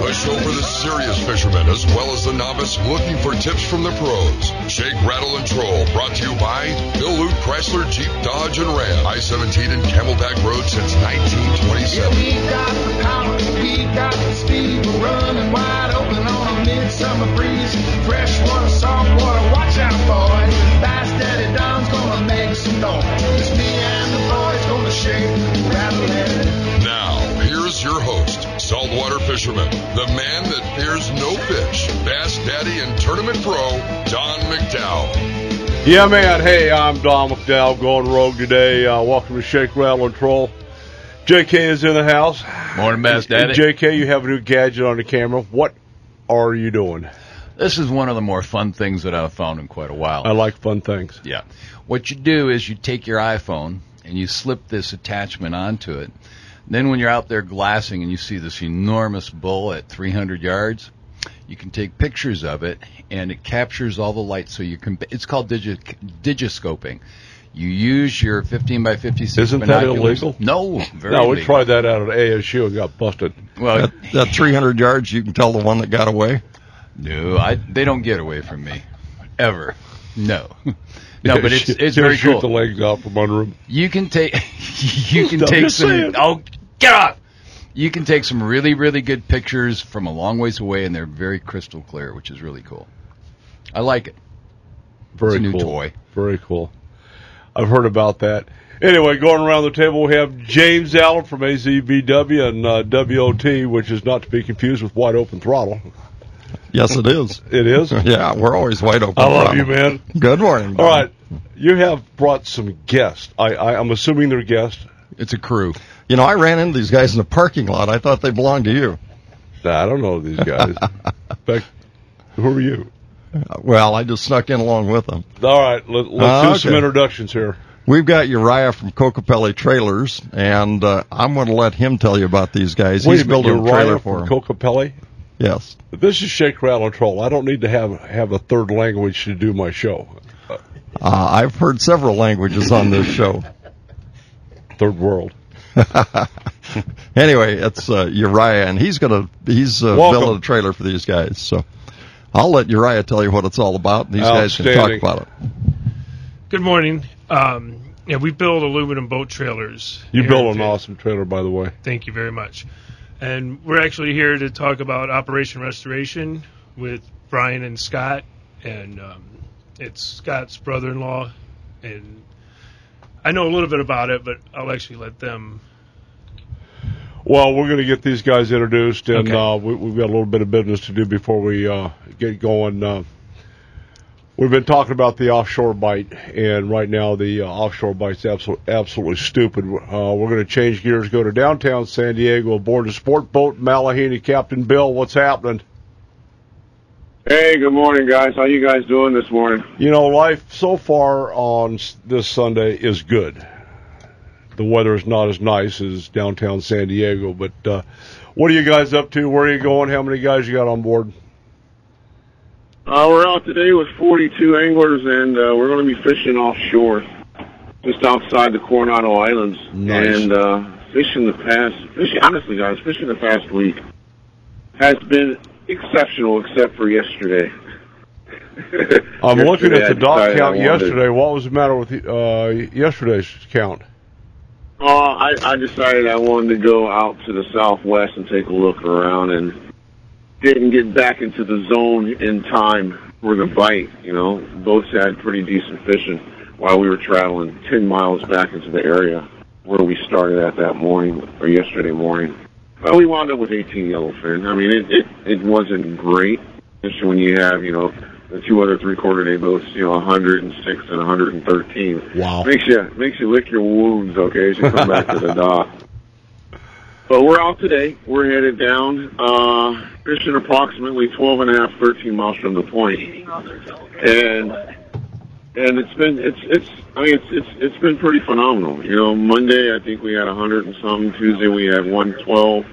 A show for the serious fishermen as well as the novice looking for tips from the pros. Shake, Rattle, and Troll brought to you by Bill Luke Chrysler, Jeep, Dodge, and Ram. I-17 and Camelback Road since 1927. Yeah, we got the power, we got the speed. We're running wide open on a midsummer breeze. Freshwater, saltwater, watch out, boys. Bass Daddy Don's gonna make some noise. It's me and the boys gonna shake, rattle, and... Now, here's your host, saltwater fisherman, the man that fears no fish, Bass Daddy and Tournament Pro, Don McDowell. Yeah, man. Hey, I'm Don McDowell, going rogue today. Welcome to Shake, Rattle, and Troll. JK is in the house. Morning, Bass Daddy. JK, you have a new gadget on the camera. What are you doing? This is one of the more fun things that I've found in quite a while. I like fun things. Yeah. What you do is you take your iPhone and you slip this attachment onto it. Then when you're out there glassing and you see this enormous bull at 300 yards, you can take pictures of it, and it captures all the light. So you can. It's called digiscoping. You use your 15 by 56 Isn't binoculars. that illegal? No, very No, we illegal. tried that out at ASU and got busted. Well, That 300 yards, you can tell the one that got away? no, they don't get away from me, ever. No. No, but it's He'll very shoot cool. the legs out from under him. You can take I'm some just saying. oh, get off. You can take some really, really good pictures from a long ways away, and they're very crystal clear, which is really cool. I like it. Very It's a new cool. toy. Very cool. I've heard about that. Anyway, going around the table, we have James Allen from AZBW and WOT, which is not to be confused with Wide Open Throttle. Yes, it is. It is? Yeah, we're always wide open. I love you, man. Good morning. All right. You have brought some guests. I'm assuming they're guests. It's a crew. You know, I ran into these guys in the parking lot. I thought they belonged to you. Nah, I don't know these guys. In fact, who are you? Well, I just snuck in along with them. All right, let's do some Okay. introductions here. We've got Uriah from Cocopelli Trailers, and I'm going to let him tell you about these guys. Wait He's a minute, building a trailer Uriah for from them. Cocopelli? Yes. This is Shake, Rattle, and Troll. I don't need to have a third language to do my show. I've heard several languages on this show. Third world. Anyway, it's Uriah, and he's building a trailer for these guys. So I'll let Uriah tell you what it's all about, and these guys can talk Outstanding. about it. Good morning. Yeah, we build aluminum boat trailers. You here built in an Vail. awesome trailer, by the way. Thank you very much. And we're actually here to talk about Operation Restoration with Brian and Scott. And it's Scott's brother-in-law. And I know a little bit about it, but I'll actually let them. Well, we're going to get these guys introduced, and Okay. we've got a little bit of business to do before we get going. We've been talking about the offshore bite, and right now the offshore bite's absolutely stupid. We're going to change gears, go to downtown San Diego, aboard the sport boat Malahini. Captain Bill, what's happening? Hey, good morning, guys. How you guys doing this morning? You know, life so far on this Sunday is good. The weather is not as nice as downtown San Diego, but what are you guys up to? Where are you going? How many guys you got on board? We're out today with 42 anglers, and we're going to be fishing offshore, just outside the Coronado Islands. Nice. And fishing the past week has been exceptional, except for yesterday. I'm looking at the dock Yesterday, I count decided I wanted- yesterday. What was the matter with yesterday's count? I decided I wanted to go out to the southwest and take a look around, and didn't get back into the zone in time for the bite. You know, boats had pretty decent fishing while we were traveling 10 miles back into the area where we started at that morning, or yesterday morning. But we wound up with 18 yellowfin. I mean, it wasn't great, especially when you have, you know, the two other three-quarter-day boats, you know, 106 and 113. Wow. Makes you lick your wounds, okay, as you come back to the dock. But we're out today. We're headed down, fishing approximately 12 and a half, 13 miles from the point. And it's been pretty phenomenal. You know, Monday I think we had 100 and something. Tuesday we had 112.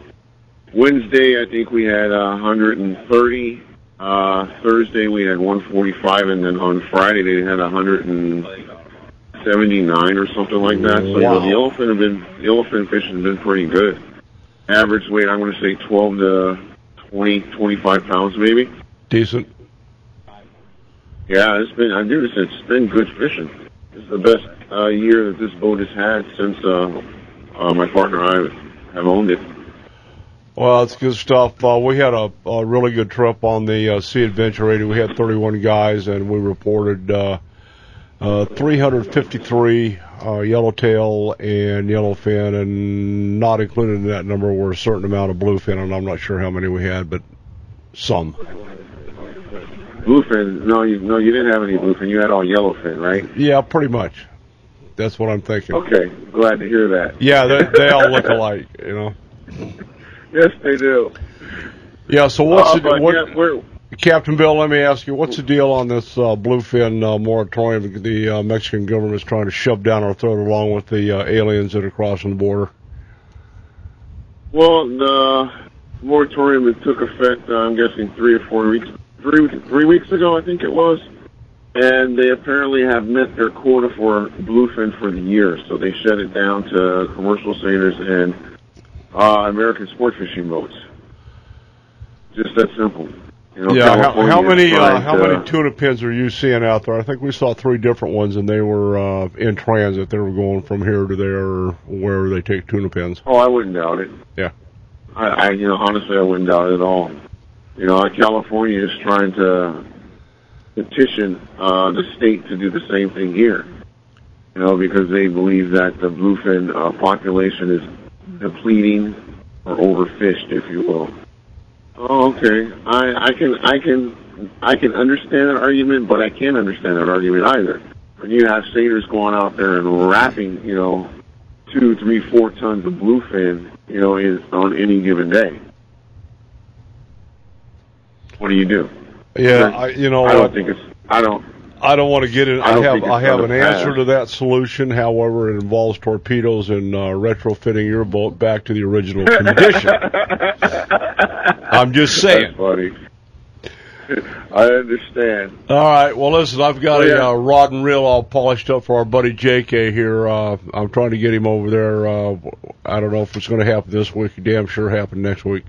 Wednesday I think we had 130. Thursday we had 145, and then on Friday they had 179 or something like that. So you know, the yellowfin fishing has been pretty good. Average weight, I'm going to say 12 to 20, 25 pounds maybe. Decent. Yeah, it's been good fishing. It's the best year that this boat has had since my partner and I have owned it. Well, that's good stuff. We had a really good trip on the Sea Adventure 80. We had 31 guys, and we reported 353 yellowtail and yellowfin, and not included in that number were a certain amount of bluefin, and I'm not sure how many we had, but some. Bluefin? No, you didn't have any bluefin. You had all yellowfin, right? Yeah, pretty much. That's what I'm thinking. Okay, glad to hear that. Yeah, they all look alike, you know. Yes, they do. Yeah, so Captain Bill, let me ask you, what's the deal on this bluefin moratorium the Mexican government's trying to shove down our throat along with the aliens that are crossing the border? Well, the moratorium that took effect, I'm guessing 3 or 4 weeks, 3 weeks ago, I think it was. And they apparently have met their quota for bluefin for the year, so they shut it down to commercial seiners and American sport fishing boats. Just that simple. You know, yeah, how many tuna pins are you seeing out there? I think we saw 3 different ones, and they were in transit. They were going from here to there, or wherever they take tuna pins. Oh, I wouldn't doubt it. Yeah. Honestly, I wouldn't doubt it at all. You know, California is trying to petition the state to do the same thing here. You know, because they believe that the bluefin population is depleting or overfished, if you will. Oh, okay. I can understand that argument, but I can't understand that argument either. When you have seiners going out there and wrapping, 2, 3, 4 tons of bluefin, on any given day, what do you do? Yeah, I don't want to get in. I have an answer to that solution. However, it involves torpedoes and retrofitting your boat back to the original condition. I'm just saying. That's funny. I understand. All right. Well, listen, I've got a rod and reel all polished up for our buddy JK here. I'm trying to get him over there. I don't know if it's going to happen this week. Damn sure happen next week.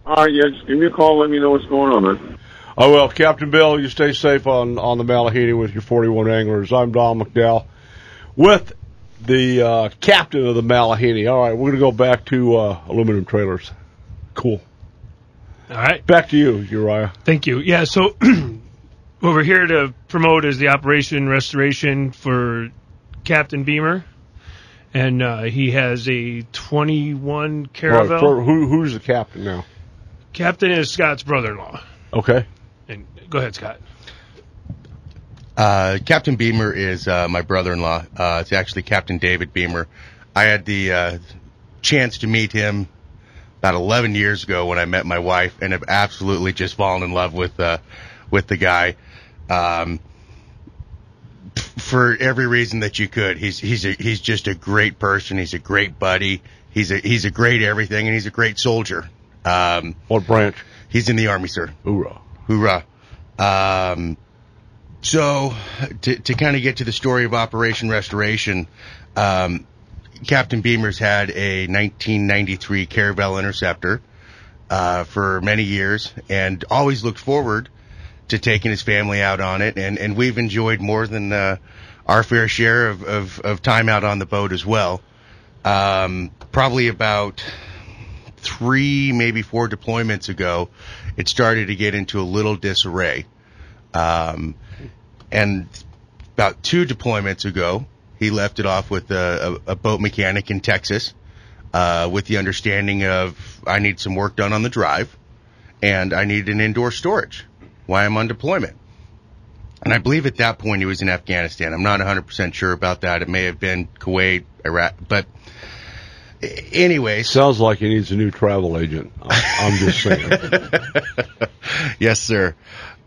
All right. Yeah, just give me a call. Let me know what's going on, man. Oh, well, Captain Bill, you stay safe on the Malahini with your 41 anglers. I'm Don McDowell with the captain of the Malahini. All right, we're going to go back to aluminum trailers. Cool. All right. Back to you, Uriah. Thank you. Yeah, so what we're here to promote is the Operation Restoration for Captain Beamer. And he has a 21 Caravel. Right, who's the captain now? Captain is Scott's brother-in-law. Okay. And go ahead, Scott. Captain Beamer is my brother-in-law. It's actually Captain David Beamer. I had the chance to meet him about 11 years ago when I met my wife, and have absolutely just fallen in love with the guy. For every reason that you could. He's just a great person. He's a great buddy. He's a great everything, and he's a great soldier. What branch? He's in the Army, sir. Hoorah. Hoorah. So, to kind of get to the story of Operation Restoration, Captain Beamer's had a 1993 Caravel Interceptor for many years, and always looked forward to taking his family out on it, and we've enjoyed more than our fair share of time out on the boat as well. Probably about 3, maybe 4 deployments ago, it started to get into a little disarray. And about 2 deployments ago, he left it off with a boat mechanic in Texas, with the understanding of I need some work done on the drive, and I need an indoor storage while I'm on deployment. And I believe at that point he was in Afghanistan. I'm not 100% sure about that. It may have been Kuwait, Iraq, but anyway. Sounds like he needs a new travel agent. I'm just saying. Yes, sir.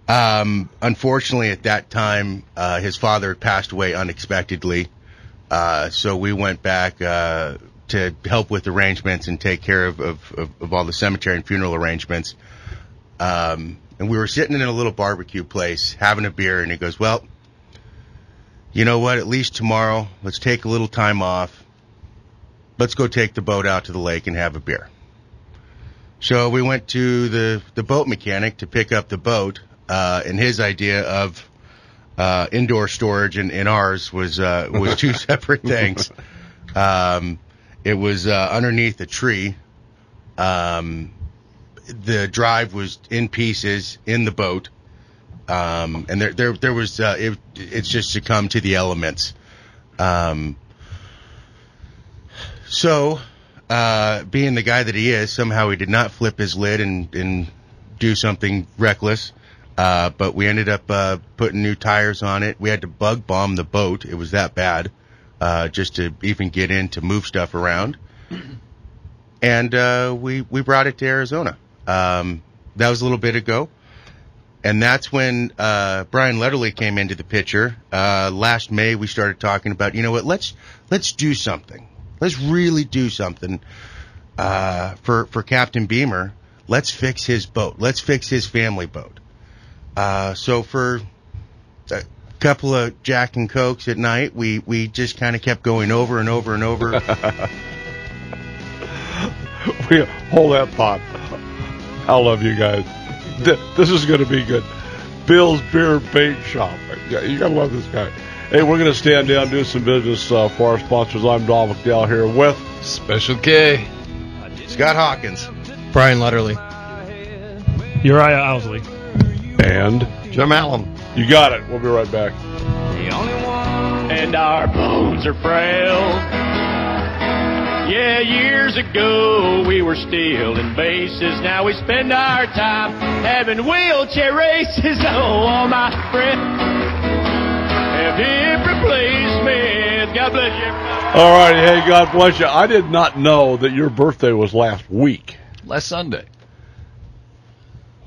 Unfortunately, at that time, his father had passed away unexpectedly. So we went back to help with arrangements and take care of all the cemetery and funeral arrangements. And we were sitting in a little barbecue place having a beer, and he goes, well, you know what, at least tomorrow, let's take a little time off. Let's go take the boat out to the lake and have a beer. So we went to the boat mechanic to pick up the boat, and his idea of indoor storage and ours was two separate things. It was underneath a tree. The drive was in pieces in the boat, and there was it's just succumbed to the elements. So, being the guy that he is, somehow he did not flip his lid and do something reckless. But we ended up putting new tires on it. We had to bug bomb the boat. It was that bad, just to even get in to move stuff around. And we brought it to Arizona. That was a little bit ago. And that's when Brian Letterly came into the picture. Last May, we started talking about, you know what, let's do something. Let's really do something for Captain Beamer. Let's fix his boat. Let's fix his family boat. So for a couple of Jack and Cokes at night, we just kind of kept going over and over and over. Hold that thought. I love you guys. This is going to be good. Bill's Beer Bait Shop. You got to love this guy. Hey, we're going to stand down and do some business for our sponsors. I'm Don McDowell here with Special K, Scott Hawkins, Brian Letterly, Uriah Owsley, and Jim Allen. You got it. We'll be right back. The only one, and our bones are frail. Yeah, years ago we were stealing bases. Now we spend our time having wheelchair races. Oh, all my friends have hip replacements. God bless you. All righty. Hey, God bless you. I did not know that your birthday was last week. Last Sunday.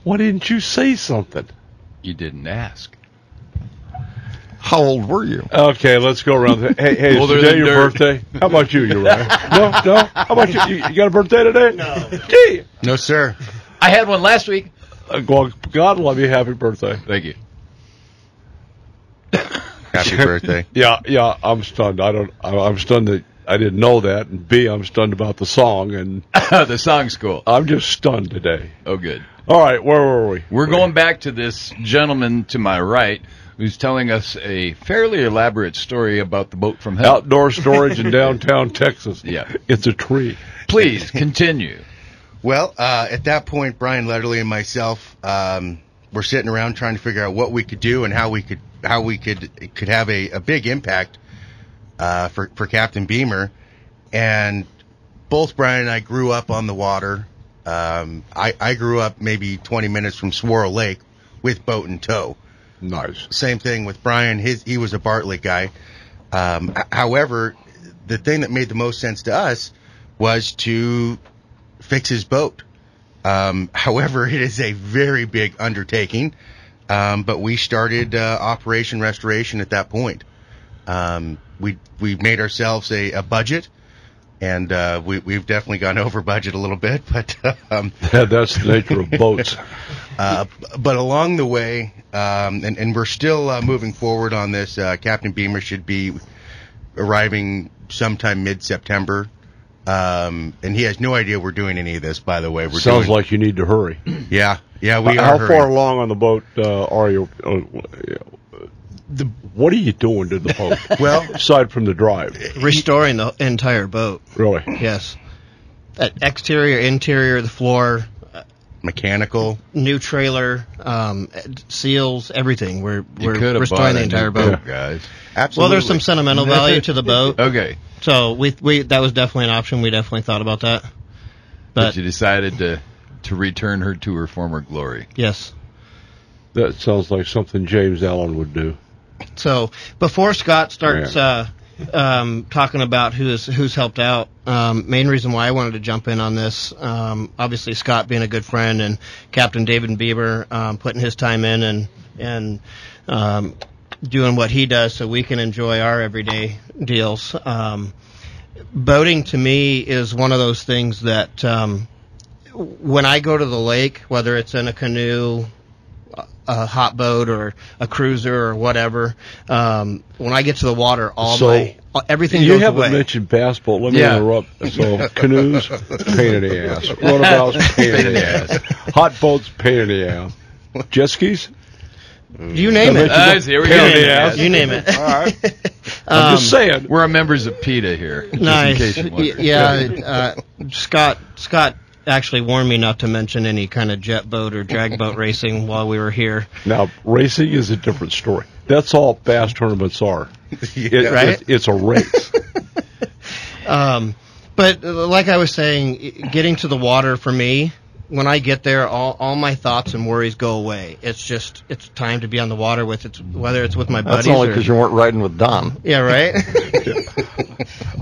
Why didn't you say something? You didn't ask. How old were you? Okay, let's go around. Hey, is today your birthday? How about you, Uriah? No? How about you? You got a birthday today? No. Gee. No, sir. I had one last week. God love you. Happy birthday. Thank you. Happy birthday. Yeah. I'm stunned. I'm stunned that I didn't know that, and B, I'm stunned about the song, and The song's cool. I'm just stunned today. Oh, good. All right, where were we? We're going back to this gentleman to my right who's telling us a fairly elaborate story about the boat from hell. Outdoor storage in downtown Texas. Yeah. It's a tree. Please, continue. Well, at that point, Brian Letterly and myself were sitting around trying to figure out what we could do and how we could have a big impact for Captain Beamer. And both Brian and I grew up on the water. I grew up maybe 20 minutes from Squirrel Lake with boat and tow. Nice. Same thing with Brian. He was a Bartlett guy. However, the thing that made the most sense to us was to fix his boat. However, it is a very big undertaking. But we started Operation Restoration at that point. We made ourselves a budget. And we've definitely gone over budget a little bit, but that's the nature of boats. But along the way, and we're still moving forward on this. Captain Beamer should be arriving sometime mid-September, and he has no idea we're doing any of this. By the way, Sounds like you need to hurry. Yeah, we are. How far along on the boat are you? What are you doing to the boat? Well, aside from the drive, restoring the entire boat. Really? Yes. Exterior, interior, the floor, mechanical, new trailer, seals, everything. We're restoring the entire boat, guys. Absolutely. Well, there's some sentimental value to the boat. Okay. So we that was definitely an option. We definitely thought about that. But you decided to return her to her former glory. Yes. That sounds like something James Allen would do. So before Scott starts talking about who's helped out, main reason why I wanted to jump in on this, obviously Scott being a good friend and Captain David Bieber putting his time in and doing what he does so we can enjoy our everyday deals. Boating to me is one of those things that when I go to the lake, whether it's in a canoe, hot boat or a cruiser or whatever. When I get to the water, everything you goes haven't away. mentioned bass boat. Let me interrupt. So canoes, pain in the ass. Runabouts, pain in the ass. Hot boats, pain in the ass. Jet skis? You name it. Here we go. You name it. All right. I'm just saying. We're members of PETA here. Nice. Scott actually warned me not to mention any kind of jet boat or drag boat racing while we were here. Now, racing is a different story. That's all bass tournaments are. Right? It's a race. But like I was saying, getting to the water for me, when I get there, all my thoughts and worries go away. It's time to be on the water whether it's with my buddies. That's only because you weren't riding with Don. Yeah, right?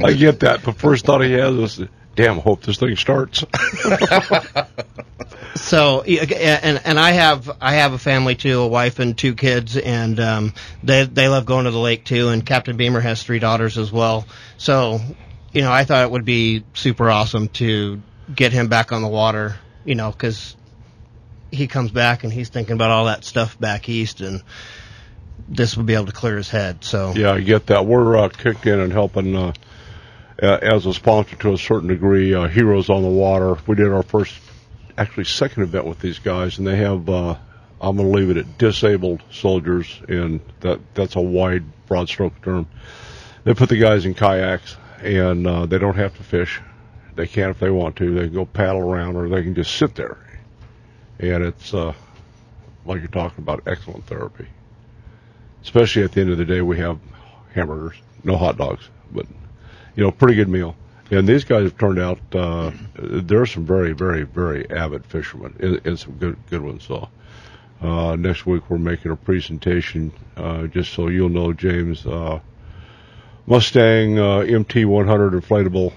I get that. The first thought he has is, damn, hope this thing starts. So, and I have a family too, a wife and 2 kids, and they love going to the lake too. And Captain Beamer has 3 daughters as well. So, I thought it would be super awesome to get him back on the water. Because he comes back and he's thinking about all that stuff back east, and this would be able to clear his head. So yeah, I get that. We're kicked in and helping as a sponsor to a certain degree. Heroes on the Water. We did our second event with these guys, and they have. I'm going to leave it at disabled soldiers, and that's a wide, broad stroke term. They put the guys in kayaks, and they don't have to fish. They can if they want to. They can go paddle around, or they can just sit there. And it's, like you're talking about, excellent therapy. Especially at the end of the day, we have hamburgers, no hot dogs, but, pretty good meal. And these guys have turned out, there are some very, very, very avid fishermen and some good ones. So next week we're making a presentation, just so you'll know, James, Mustang MT100 inflatable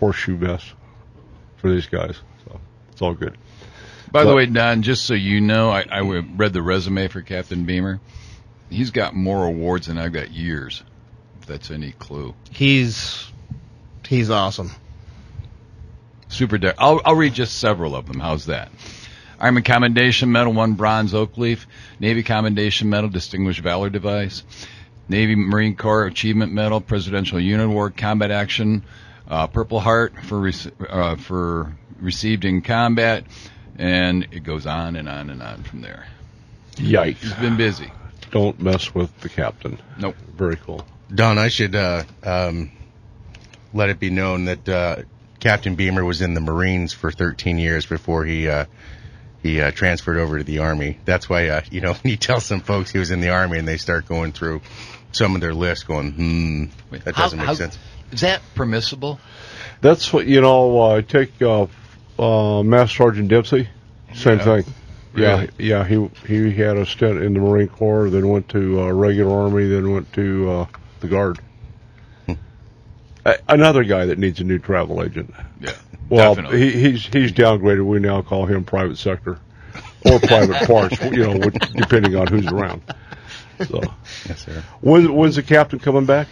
horseshoe vest for these guys. So it's all good. By the way, Don, just so you know, I read the resume for Captain Beamer. He's got more awards than I've got years, if that's any clue. He's awesome. Super. I'll read just several of them. How's that? Army Commendation Medal, 1 Bronze Oak Leaf. Navy Commendation Medal, Distinguished Valor Device. Navy Marine Corps Achievement Medal, Presidential Unit Award, Combat Action, Purple Heart for received in combat, and it goes on and on and on from there. Yikes. He's been busy. Don't mess with the captain. Nope. Very cool. Don, I should let it be known that Captain Beamer was in the Marines for 13 years before he transferred over to the Army. That's why, when you tell some folks he was in the Army and they start going through some of their lists going, that doesn't make sense. Is that permissible? That's what, take Master Sergeant Dempsey, same thing. Really? Yeah, he had a stint in the Marine Corps, then went to regular Army, then went to the Guard. Another guy that needs a new travel agent. Yeah, well, definitely. he's downgraded. We now call him private sector or private parts, depending on who's around. So, yes, sir. When's the captain coming back?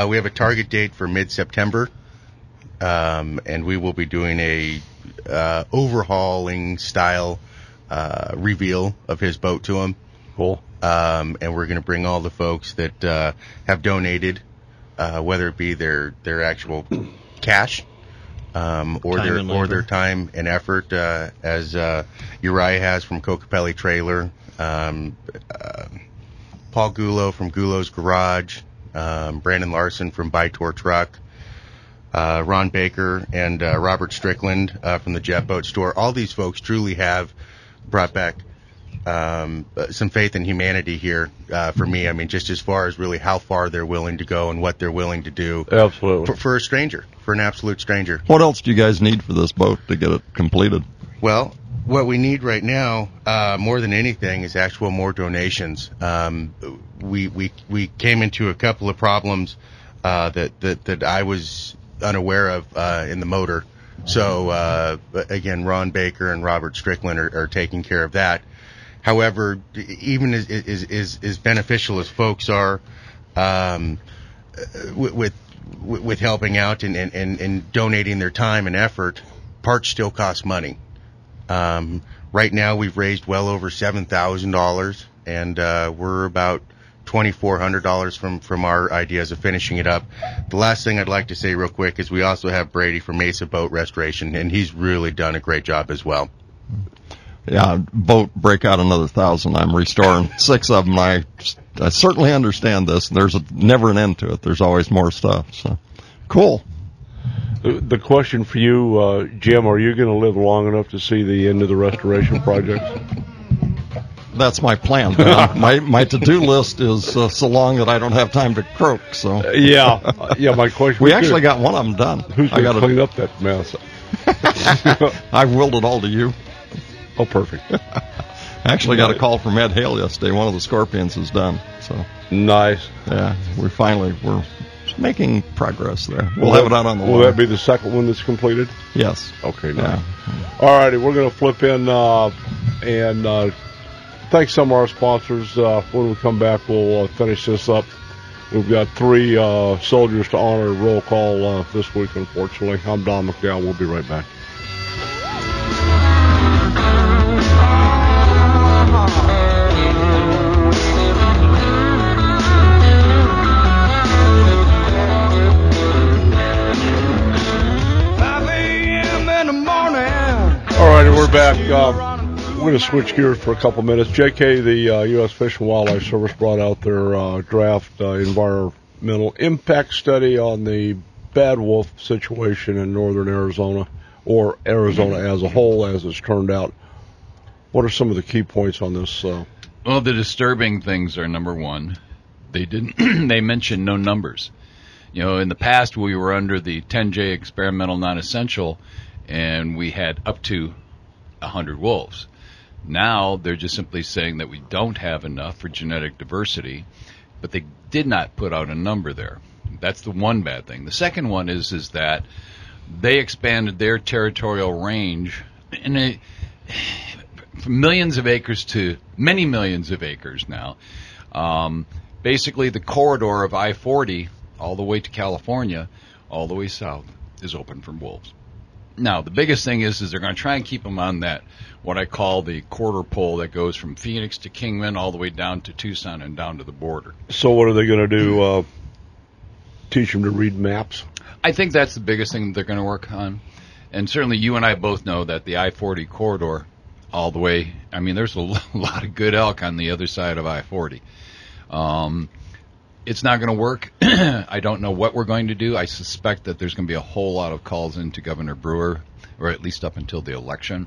We have a target date for mid-September, and we will be doing a overhauling style reveal of his boat to him. Cool. And we're going to bring all the folks that have donated, whether it be their actual cash or their time and effort, as Uriah has from Cocopelli Trailer, Paul Gulo from Gulo's Garage, Brandon Larson from Bytor Truck, Ron Baker and Robert Strickland from the Jet Boat Store. All these folks truly have brought back some faith in humanity here for me. I mean, just as far as really how far they're willing to go and what they're willing to do. Absolutely. For a stranger, for an absolute stranger. What else do you guys need for this boat to get it completed? Well, what we need right now, more than anything, is more donations. We came into a couple of problems that I was unaware of in the motor. So again, Ron Baker and Robert Strickland are taking care of that. However, even as beneficial as folks are with helping out and donating their time and effort, parts still cost money. Right now, we've raised well over $7,000, and we're about $2,400 from our ideas of finishing it up. The last thing I'd like to say real quick is we also have Brady from Mesa Boat Restoration, and he's really done a great job as well. Yeah, boat break out another 1,000. I'm restoring 6 of them. I certainly understand this. There's never an end to it. There's always more stuff. So, cool. The question for you, Jim, are you going to live long enough to see the end of the restoration project? That's my plan. My to-do list is so long that I don't have time to croak. So yeah. My question. We actually got one of them done. Who's going to clean up that mess? I willed it all to you. Oh, perfect. I actually got a call from Ed Hale yesterday. One of the Scorpions is done. So nice. Yeah, we're making progress there. We'll have it out on the wall. Will that be the second one that's completed? Yes. Okay. Nice. Yeah. All righty, we're going to flip in and thank some of our sponsors. When we come back, we'll finish this up. We've got 3 soldiers to honor roll call this week, unfortunately. I'm Don McDowell. We'll be right back. We're back. We're going to switch gears for a couple minutes. JK, the U.S. Fish and Wildlife Service brought out their draft environmental impact study on the bad wolf situation in northern Arizona, or Arizona as a whole, as it's turned out. What are some of the key points on this? Well, the disturbing things are, number one, they mentioned no numbers. In the past we were under the 10J experimental non-essential, and we had up to 100 wolves. Now they're just simply saying that we don't have enough for genetic diversity, but they did not put out a number there. That's the one bad thing. The second one is that they expanded their territorial range from millions of acres to many millions of acres now. Basically, the corridor of I-40 all the way to California, all the way south, is open for wolves. Now, the biggest thing is they're going to try and keep them on that, what I call the quarter pole that goes from Phoenix to Kingman all the way down to Tucson and down to the border. So what are they going to do, teach them to read maps? I think that's the biggest thing that they're going to work on. And certainly you and I both know that the I-40 corridor all the way, there's a lot of good elk on the other side of I-40. It's not going to work. I don't know what we're going to do. I suspect that there's going to be a whole lot of calls into Governor Brewer, or at least up until the election.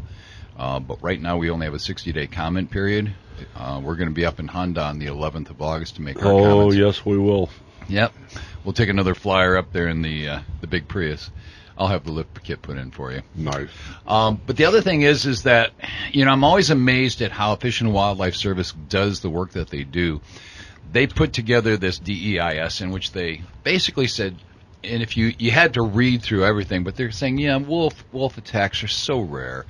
But right now we only have a 60-day comment period. We're going to be up in Honda on the 11th of August to make our comments. Oh, yes, we will. Yep. We'll take another flyer up there in the big Prius. I'll have the lift kit put in for you. Nice. But the other thing is that, I'm always amazed at how Fish and Wildlife Service does the work that they do. They put together this DEIS in which they basically said, and if you had to read through everything, but they're saying, wolf attacks are so rare.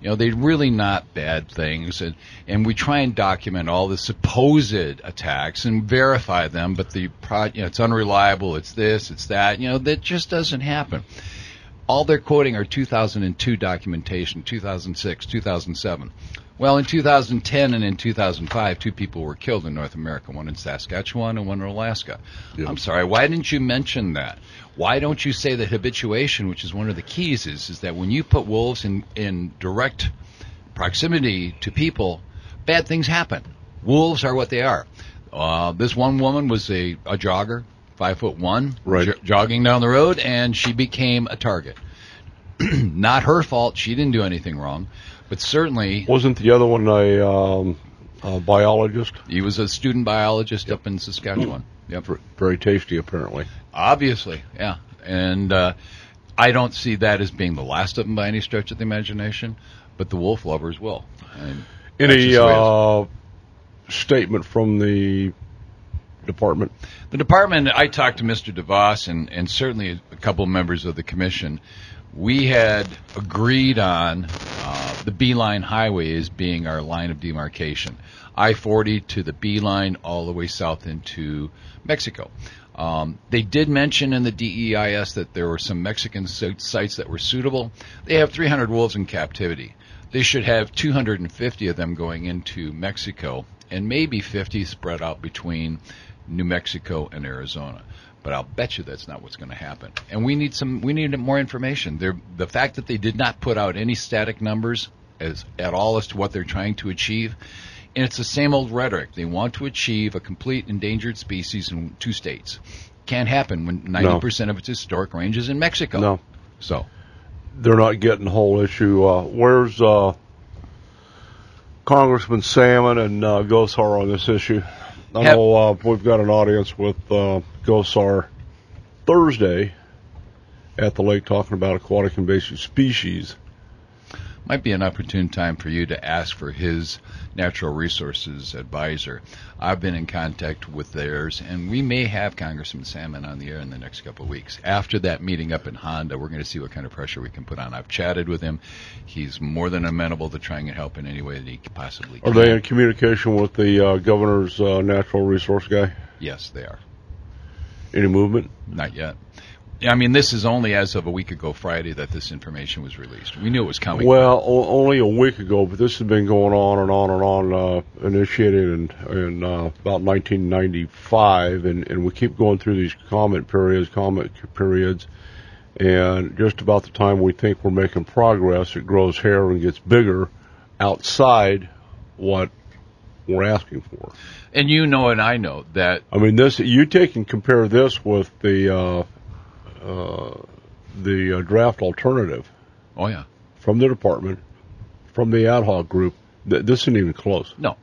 They're really not bad things, and we try and document all the supposed attacks and verify them, but it's unreliable, it's this, it's that, that just doesn't happen. All they're quoting are 2002 documentation, 2006, 2007. Well, in 2010 and in 2005, 2 people were killed in North America, one in Saskatchewan and one in Alaska. Yep. I'm sorry, why didn't you mention that? Why don't you say that habituation, which is one of the keys, is that when you put wolves in direct proximity to people, bad things happen. Wolves are what they are. This one woman was a jogger, 5'1", right, jogging down the road, and she became a target. Not her fault. She didn't do anything wrong. But certainly... Wasn't the other one a biologist? He was a student biologist up in Saskatchewan. Yep. Very tasty, apparently. Obviously, yeah. And I don't see that as being the last of them by any stretch of the imagination, but the wolf lovers will. Any statement from the department? The department, I talked to Mr. DeVos and certainly a couple of members of the commission. We had agreed on the B-line highway as being our line of demarcation. I-40 to the B-line all the way south into Mexico. They did mention in the DEIS that there were some Mexican sites that were suitable. They have 300 wolves in captivity. They should have 250 of them going into Mexico, and maybe 50 spread out between New Mexico and Arizona. But I'll bet you that's not what's going to happen. And we need more information. The fact that they did not put out any static numbers at all as to what they're trying to achieve, and it's the same old rhetoric. They want to achieve a complete endangered species in 2 states. Can't happen when 90% of its historic range is in Mexico. No. So they're not getting the whole issue. Where's Congressman Salmon and Gosar on this issue? I know we've got an audience with Gosar Thursday at the lake talking about aquatic invasive species. Might be an opportune time for you to ask for his natural resources advisor. I've been in contact with theirs, and we may have Congressman Salmon on the air in the next couple of weeks. After that meeting up in Honda, we're going to see what kind of pressure we can put on. I've chatted with him. He's more than amenable to trying to help in any way that he possibly can. Are they in communication with the governor's natural resource guy? Yes, they are. Any movement? Not yet. I mean, this is only as of a week ago Friday that this information was released. We knew it was coming. Well, only a week ago, but this has been going on and on and on, initiated in about 1995, and we keep going through these comment periods, and just about the time we think we're making progress, it grows hair and gets bigger outside what we're asking for. And you know and I know that... I mean, you take and compare this with the draft alternative. Oh, yeah. From the department, from the ad hoc group. This isn't even close. No,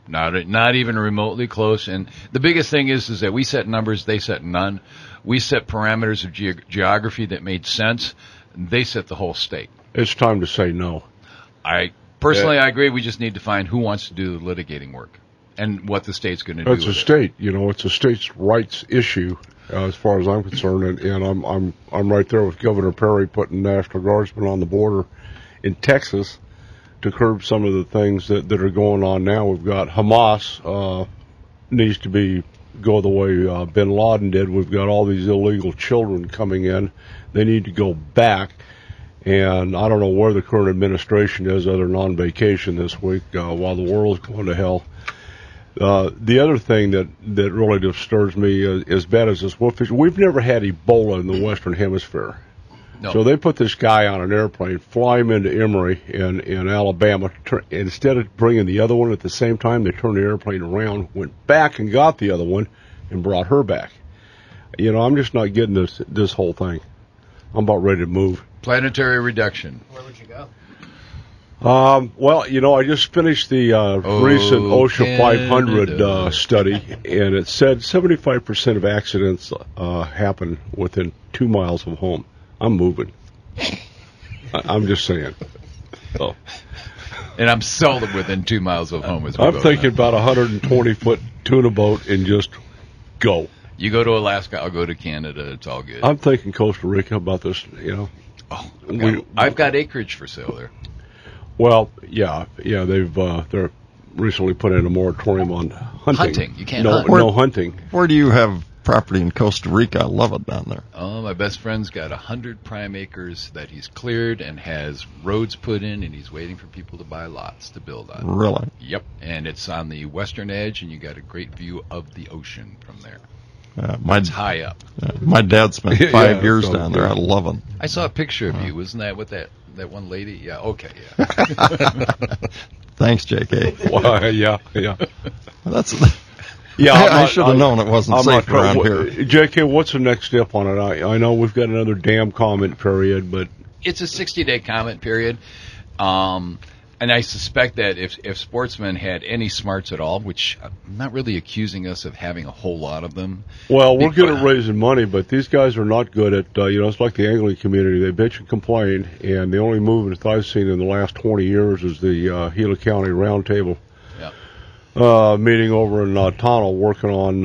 not even remotely close. And the biggest thing is that we set numbers, they set none. We set parameters of geography that made sense. They set the whole state. It's time to say no. I agree. We just need to find who wants to do the litigating work and what the state's going to do. It's a state. It's a state's rights issue. As far as I'm concerned, and I'm right there with Governor Perry putting National Guardsmen on the border in Texas to curb some of the things that are going on now. We've got Hamas needs to go the way Bin Laden did. We've got all these illegal children coming in. They need to go back, and I don't know where the current administration is other than on vacation this week while the world's going to hell. The other thing that really disturbs me, as bad as this wolf fish, we've never had Ebola in the Western Hemisphere. No. So they put this guy on an airplane, fly him into Emory in Alabama. Instead of bringing the other one at the same time, they turned the airplane around, went back and got the other one, and brought her back. I'm just not getting this whole thing. I'm about ready to move. Planetary reduction. Where would you go? Well, I just finished the recent OSHA 500 study, and it said 75% of accidents happen within 2 miles of home. I'm moving. I'm just saying. So. And I'm seldom within 2 miles of home. I'm thinking about a 120-foot tuna boat and just go. You go to Alaska, I'll go to Canada. It's all good. I'm thinking Costa Rica about this, I've got acreage for sale there. Well, yeah, they're recently put in a moratorium on hunting. You can't hunt. No hunting. Where do you have property in Costa Rica? I love it down there. Oh, my best friend's got 100 prime acres that he's cleared and has roads put in, and he's waiting for people to buy lots to build on. Really? Yep, and it's on the western edge, and you got a great view of the ocean from there. It's high up. My dad spent 5 years down there. I love it. I saw a picture of you. Wasn't that with that one lady? Yeah, okay, yeah. Thanks, JK. Well, yeah. That's... Yeah, I should have known it wasn't safe around here. JK, what's the next step on it? I know we've got another damn comment period, but... It's a 60-day comment period. And I suspect that if sportsmen had any smarts at all, which I'm not really accusing us of having a whole lot of them. Well, we're good at raising money, but these guys are not good at, it's like the angling community. They bitch and complain, and the only movement that I've seen in the last 20 years is the Gila County Roundtable meeting over in Tonal working on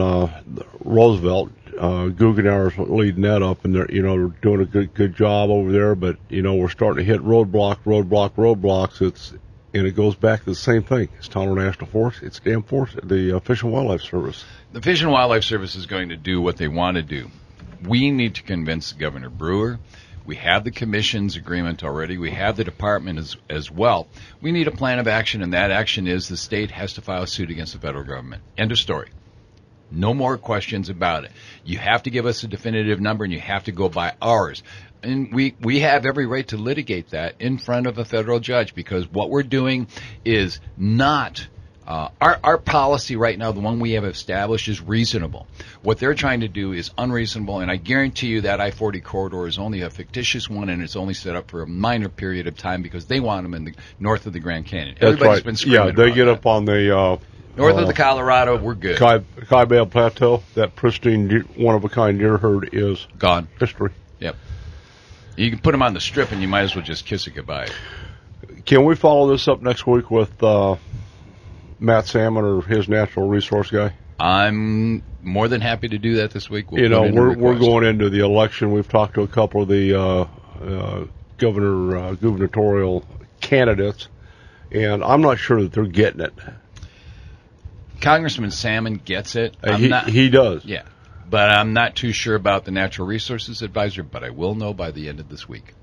Roosevelt. Guggenauer's leading that up, and they're doing a good job over there. But we're starting to hit roadblocks. And it goes back to the same thing. It's Tonto National Forest. It's damn forest, the Fish and Wildlife Service. The Fish and Wildlife Service is going to do what they want to do. We need to convince Governor Brewer. We have the commission's agreement already. We have the department as well. We need a plan of action, and that action is the state has to file a suit against the federal government. End of story. No more questions about it. You have to give us a definitive number, and you have to go by ours. And we have every right to litigate that in front of a federal judge, because what we're doing is not our policy right now, the one we have established, is reasonable. What they're trying to do is unreasonable, and I guarantee you that I-40 corridor is only a fictitious one, and it's only set up for a minor period of time because they want them in the north of the Grand Canyon. Everybody's been screaming Yeah, they about get that. up on the North of the Colorado, we're good. Kaibab Plateau. That pristine, one-of-a-kind deer herd is Gone. history. Yep. You can put them on the strip, and you might as well just kiss it goodbye. Can we follow this up next week with Matt Salmon or his natural resource guy? I'm more than happy to do that this week. We're going into the election. We've talked to a couple of the gubernatorial candidates, and I'm not sure that they're getting it. Congressman Salmon gets it. He does. Yeah. But I'm not too sure about the Natural Resources Advisor, but I will know by the end of this week.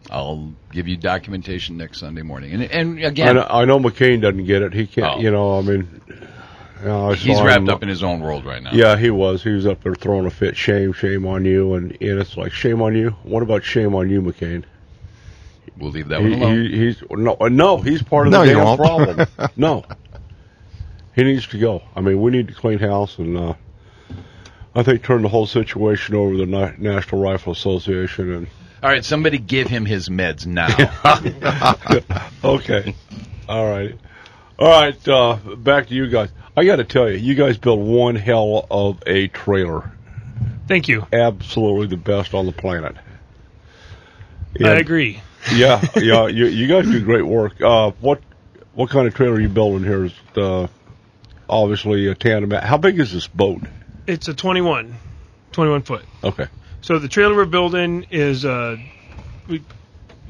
I'll give you documentation next Sunday morning. And again, I know McCain doesn't get it. He can't, he's wrapped up in his own world right now. Yeah, he was. He was up there throwing a fit. Shame on you. And it's like, shame on you? What about shame on you, McCain? We'll leave that one alone. He's part of the damn problem. No. He needs to go. I mean, we need to clean house, and I think turn the whole situation over to the National Rifle Association. And all right, somebody give him his meds now. Okay. All right. Back to you guys. I got to tell you, you guys built one hell of a trailer. Thank you. Absolutely the best on the planet. I agree. Yeah. You guys do great work. What kind of trailer are you building here? Is obviously a tandem. How big is this boat? It's a 21 foot. Okay. So the trailer we're building is we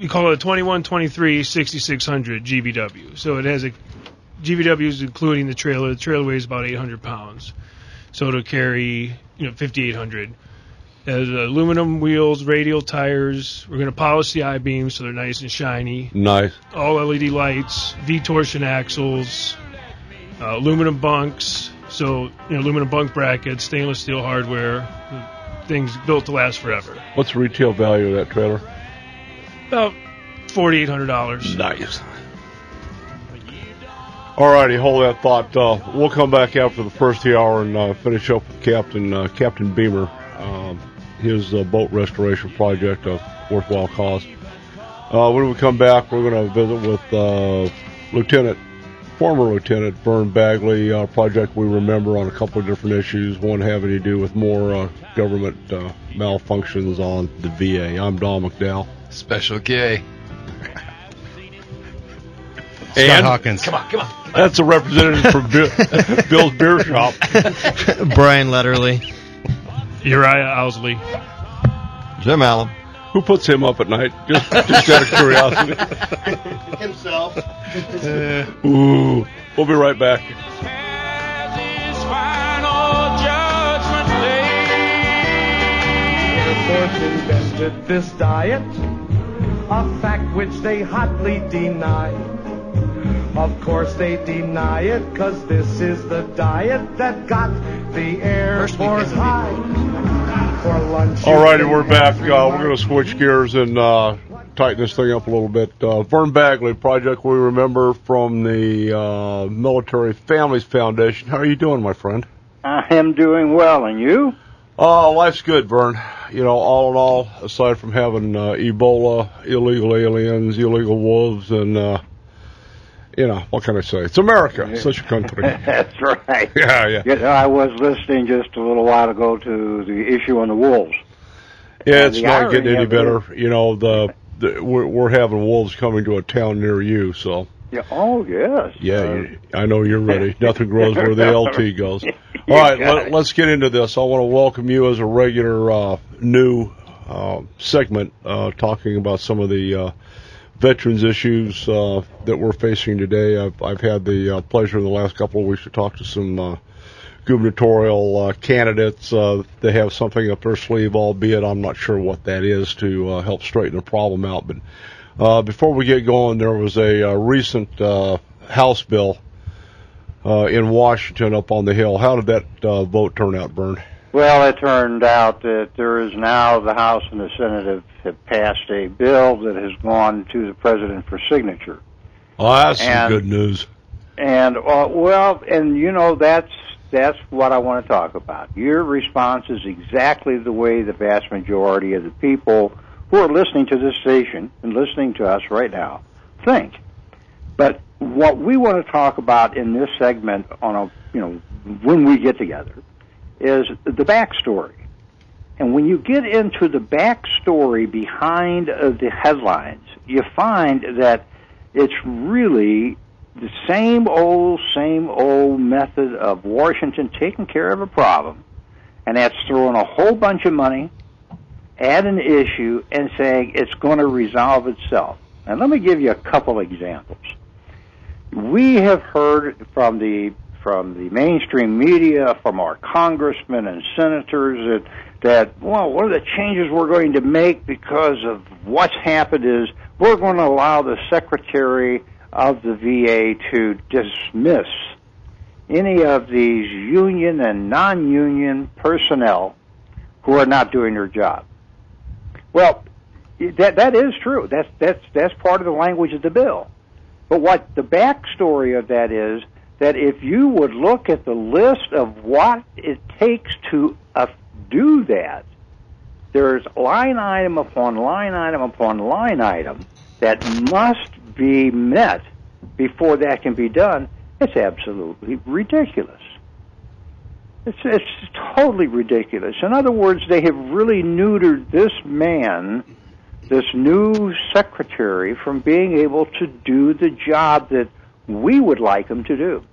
call it a 21-23 6600 GVW. So it has a GVW is including the trailer. The trailer weighs about 800 pounds. So it'll carry 5,800. It has aluminum wheels, radial tires. We're going to polish the I-beams so they're nice and shiny. Nice. All LED lights, V-torsion axles, aluminum bunks. So, aluminum bunk brackets, stainless steel hardware, things built to last forever. What's the retail value of that trailer? About $4,800. Nice. All righty, hold that thought. We'll come back after the first of the hour and finish up with Captain Beamer, his boat restoration project, a worthwhile cause. When we come back, we're going to visit with former Lieutenant Vern Bagley, project we remember on a couple of different issues, one having to do with more government malfunctions on the VA. I'm Don McDowell. Special K. Scott Hawkins. Come on. That's a representative from Bill's Beer Shop. Brian Letterly. Uriah Owsley. Jim Allen. Who puts him up at night? Just out of curiosity. Himself. Ooh. We'll be right back. Force invented this diet, a fact which they hotly deny. Of course they deny it, 'cause this is the diet that got the Air Force high. For lunch. All righty, we're back. We're going to switch gears and tighten this thing up a little bit. Vern Bagley, project we remember from the Military Families Foundation. How are you doing, my friend? I am doing well, and you? Life's good, Vern. All in all, aside from having Ebola, illegal aliens, illegal wolves, and what can I say? It's America. It's such a country. That's right. Yeah. I was listening just a little while ago to the issue on the wolves. Yeah, it's not getting any better. We're having wolves coming to a town near you, so. Yeah. Oh, yes. Yeah, I know you're ready. Nothing grows where the LT goes. All right, let's get into this. I want to welcome you as a regular new segment talking about some of the veterans issues that we're facing today. I've had the pleasure in the last couple of weeks to talk to some gubernatorial candidates. They have something up their sleeve, albeit I'm not sure what that is, to help straighten the problem out. But before we get going, there was a recent House bill in Washington up on the Hill. How did that vote turn out, Vern? Well, it turned out that there is now the House and the Senate have passed a bill that has gone to the President for signature. Oh, that's some good news. And, and you know, that's what I want to talk about. Your response is exactly the way the vast majority of the people who are listening to this station and listening to us right now think. But what we want to talk about in this segment when we get together is the backstory. And when you get into the backstory behind the headlines, you find that it's really the same old method of Washington taking care of a problem, and that's throwing a whole bunch of money at an issue and saying it's going to resolve itself. And let me give you a couple examples. We have heard from the mainstream media, from our congressmen and senators, that one of the changes we're going to make because of what's happened is we're going to allow the Secretary of the VA to dismiss any of these union and non-union personnel who are not doing their job. Well, that is true. That's part of the language of the bill. But what the backstory of that is, that if you would look at the list of what it takes to do that, there's line item upon line item upon line item that must be met before that can be done. It's absolutely ridiculous. It's totally ridiculous. In other words, they have really neutered this man, this new secretary, from being able to do the job that we would like him to do.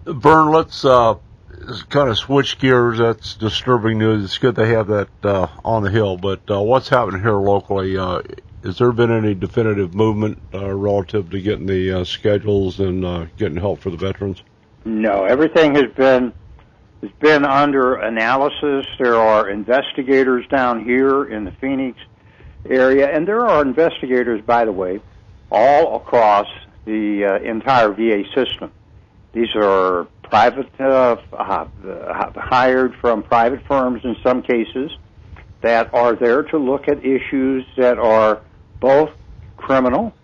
Vern, let's kind of switch gears. That's disturbing news. It's good to have that on the Hill, but what's happening here locally? Has there been any definitive movement relative to getting the schedules and getting help for the veterans? No, everything has been under analysis. There are investigators down here in the Phoenix area, and there are investigators, by the way, all across the entire VA system. These are private, hired from private firms in some cases, that are there to look at issues that are both criminal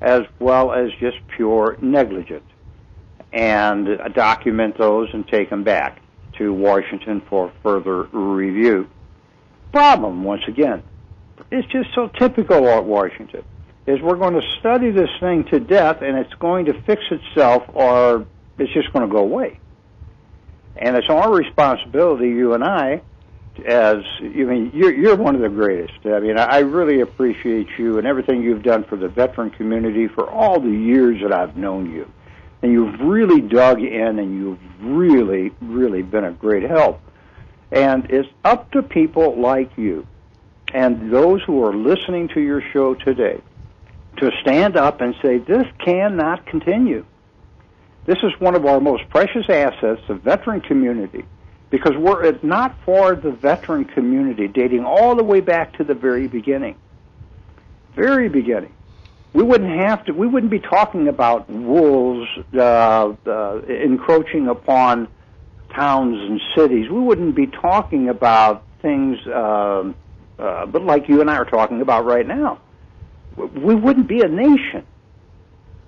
as well as just pure negligent, and document those and take them back to Washington for further review. Problem, once again, it's just so typical of Washington, is we're going to study this thing to death and it's going to fix itself, or it's just going to go away. And it's our responsibility, you and I, you're one of the greatest. I mean, I really appreciate you and everything you've done for the veteran community for all the years that I've known you. And you've really dug in, and you've really, really been a great help. And it's up to people like you and those who are listening to your show today to stand up and say, this cannot continue. This is one of our most precious assets, the veteran community, because were it not for the veteran community, dating all the way back to the very beginning, we wouldn't be talking about wolves encroaching upon towns and cities. We wouldn't be talking about things, but like you and I are talking about right now. We wouldn't be a nation.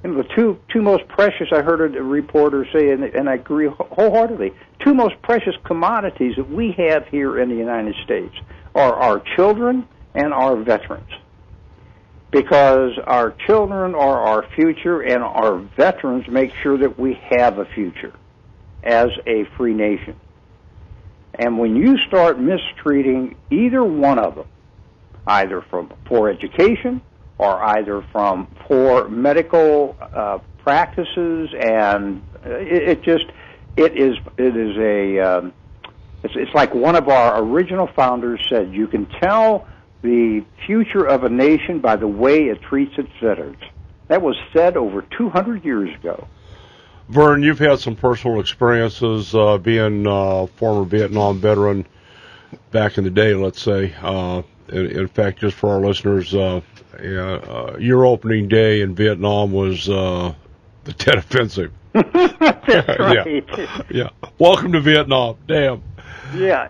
And the two most precious, I heard a reporter say, and I agree wholeheartedly, two most precious commodities that we have here in the United States are our children and our veterans. Because our children are our future, and our veterans make sure that we have a future as a free nation. And when you start mistreating either one of them, either from poor education or either from poor medical practices, and it's like one of our original founders said, you can tell the future of a nation by the way it treats its veterans. That was said over 200 years ago. Vern, you've had some personal experiences being a former Vietnam veteran back in the day, let's say. In fact, just for our listeners, your opening day in Vietnam was the Tet Offensive. That's right. Yeah. Welcome to Vietnam. Damn. Yeah.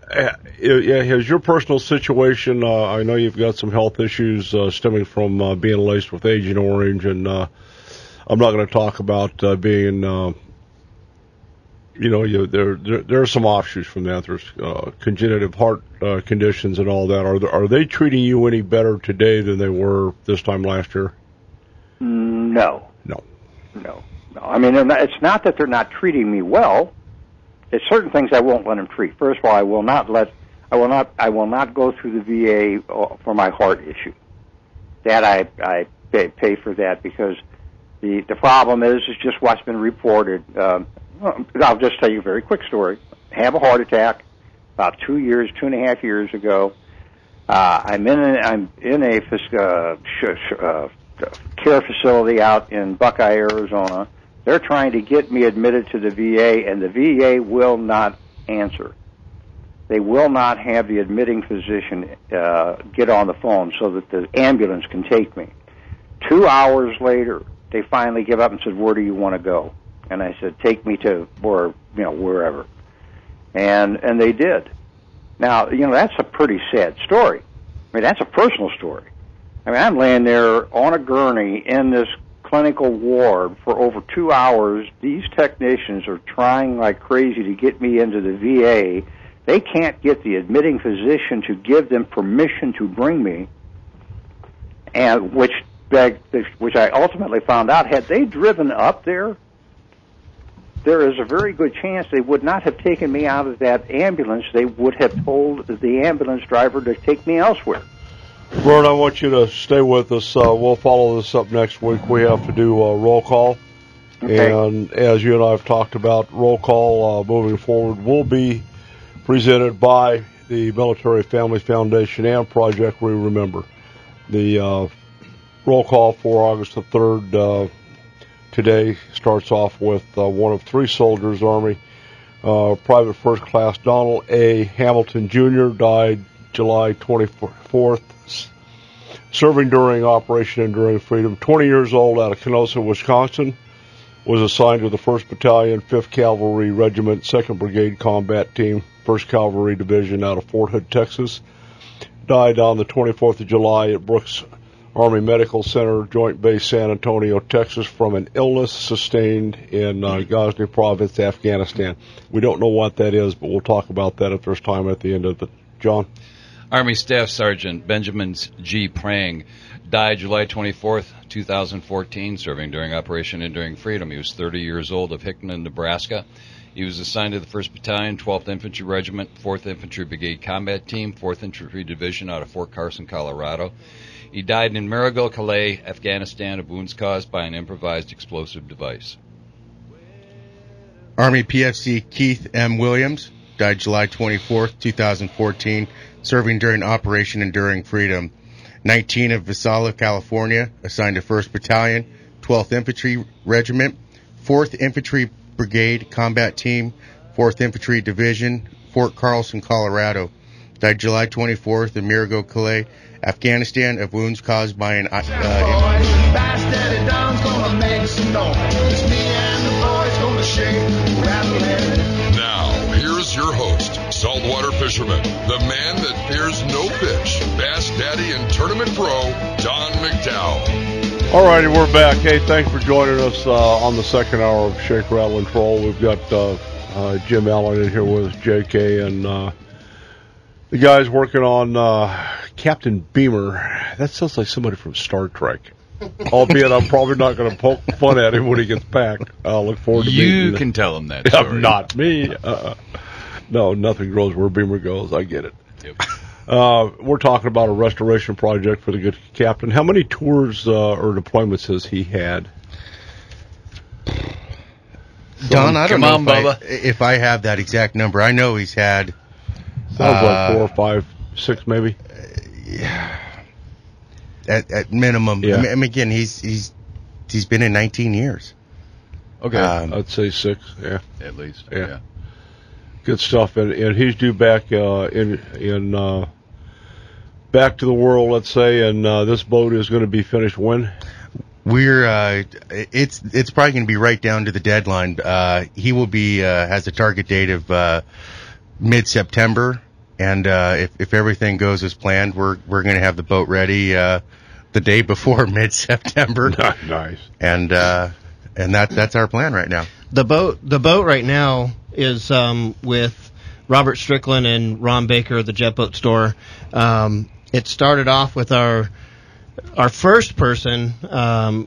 Has your personal situation, I know you've got some health issues stemming from being laced with Agent Orange, and I'm not going to talk about being, there are some offshoots from that. There's congenital heart conditions and all that. Are they treating you any better today than they were this time last year? No. I mean, it's not that they're not treating me well. There's certain things I won't let them treat. First of all, I will not go through the VA for my heart issue. That I pay for that, because the problem is just what's been reported. I'll just tell you a very quick story. I have a heart attack about 2.5 years ago. I'm in a care facility out in Buckeye, Arizona. They're trying to get me admitted to the VA, and the VA will not answer. They will not have the admitting physician get on the phone so that the ambulance can take me. 2 hours later, they finally give up and said, "Where do you want to go?" And I said, "Take me to wherever." And they did. Now, that's a pretty sad story. I mean, that's a personal story. I mean, I'm laying there on a gurney in this clinical ward for over 2 hours. These technicians are trying like crazy to get me into the VA. They can't get the admitting physician to give them permission to bring me, and which I ultimately found out, had they driven up there is a very good chance they would not have taken me out of that ambulance. They would have told the ambulance driver to take me elsewhere. Vern, I want you to stay with us. We'll follow this up next week. We have to do a roll call. Okay. And as you and I have talked about, roll call moving forward will be presented by the Military Family Foundation and Project We Remember. The roll call for August the 3rd today starts off with one of three soldiers, Army. Private First Class Donald A. Hamilton Jr. died July 24th, serving during Operation Enduring Freedom. 20 years old, out of Kenosha, Wisconsin. Was assigned to the 1st Battalion, 5th Cavalry Regiment, 2nd Brigade Combat Team, 1st Cavalry Division out of Fort Hood, Texas. Died on the 24th of July at Brooks Army Medical Center, Joint Base San Antonio, Texas, from an illness sustained in Ghazni Province, Afghanistan. We don't know what that is, but we'll talk about that if there's time at the end of it. John? Army Staff Sergeant Benjamin G. Prang died July 24th, 2014, serving during Operation Enduring Freedom. He was 30 years old, of Hickman, Nebraska. He was assigned to the 1st Battalion, 12th Infantry Regiment, 4th Infantry Brigade Combat Team, 4th Infantry Division out of Fort Carson, Colorado. He died in Marigal, Calais, Afghanistan, of wounds caused by an improvised explosive device. Army PFC Keith M. Williams died July 24th, 2014, serving during Operation Enduring Freedom. 19 of Visalia, California, assigned to 1st Battalion, 12th Infantry Regiment, 4th Infantry Brigade Combat Team, 4th Infantry Division, Fort Carlson, Colorado. Died July 24th in Marigal, Calais, Afghanistan, of wounds caused by an Now, here's your host, saltwater fisherman, the man that fears no fish, Bass Daddy and Tournament Pro, Don McDowell. All righty, we're back. Hey, thanks for joining us on the second hour of Shake, Rattle, and Troll. We've got Jim Allen in here with us, JK, and the guys working on Captain Beamer. That sounds like somebody from Star Trek. Albeit I'm probably not going to poke fun at him when he gets back. I'll look forward to meeting him. You can tell him that story. Not me. No, nothing grows where Beamer goes. I get it. Yep. We're talking about a restoration project for the good captain. How many tours or deployments has he had? Don, I don't know if I have that exact number. I know he's had sounds like 4 or 5, 6 maybe. At minimum. Yeah. I mean, again, he's been in 19 years. Okay, I'd say 6. Yeah, at least. Yeah. Good stuff, and he's due back in back to the world, let's say, and this boat is going to be finished when? We're it's probably going to be right down to the deadline. He will be has a target date of mid-September, and if everything goes as planned, we're going to have the boat ready the day before mid-September. Nice. And that's our plan right now. The boat right now is with Robert Strickland and Ron Baker of the Jet Boat Store. It started off with our first person,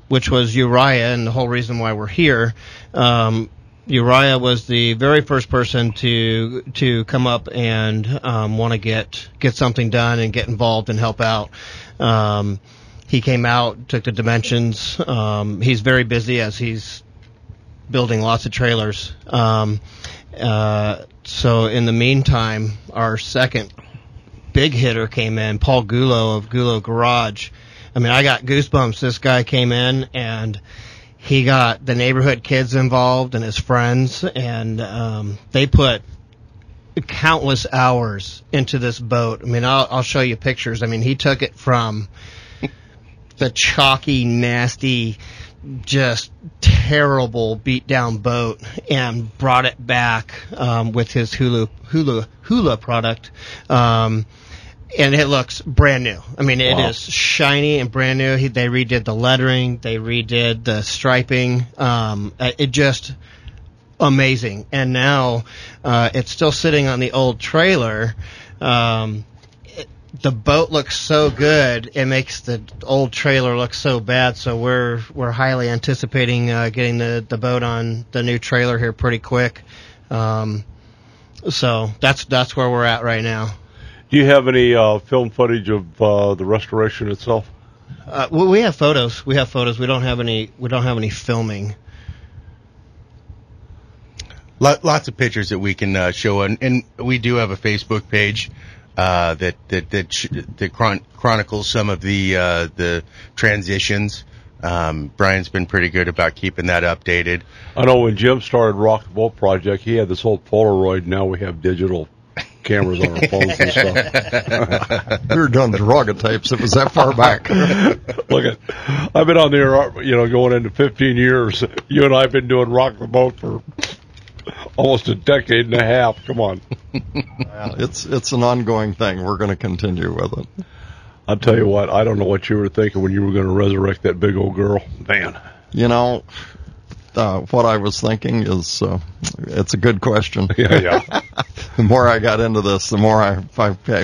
which was Uriah, and the whole reason why we're here. Uriah was the very first person to come up and want to get something done and get involved and help out. He came out, took the dimensions. He's very busy as he's building lots of trailers. So in the meantime, our second big hitter came in, Paul Gulo of Gulo Garage. I mean, I got goosebumps. This guy came in and he got the neighborhood kids involved and his friends, and they put countless hours into this boat. I mean, I'll show you pictures. I mean, he took it from the chalky, nasty, just terrible beat-down boat and brought it back with his hula product. And it looks brand new. I mean, it is shiny and brand new. They redid the lettering. They redid the striping. It just amazing. And now it's still sitting on the old trailer. The boat looks so good, it makes the old trailer look so bad. So we're highly anticipating getting the boat on the new trailer here pretty quick. So that's where we're at right now. Do you have any film footage of the restoration itself? Well, we have photos. We don't have any filming. Lots of pictures that we can show, and we do have a Facebook page that chronicles some of the transitions. Brian's been pretty good about keeping that updated. I know when Jim started Rock the Boat Project, he had this old Polaroid. Now we have digital cameras on our phones and stuff. We were doing tapes. It was that far back. Look I've been on the air, going into 15 years. You and I have been doing Rock the Boat for almost a decade and a half. Come on. It's an ongoing thing. We're going to continue with it. I'll tell you what, I don't know what you were thinking when you were going to resurrect that big old girl. Man. What I was thinking is, it's a good question. Yeah. The more I got into this, the more I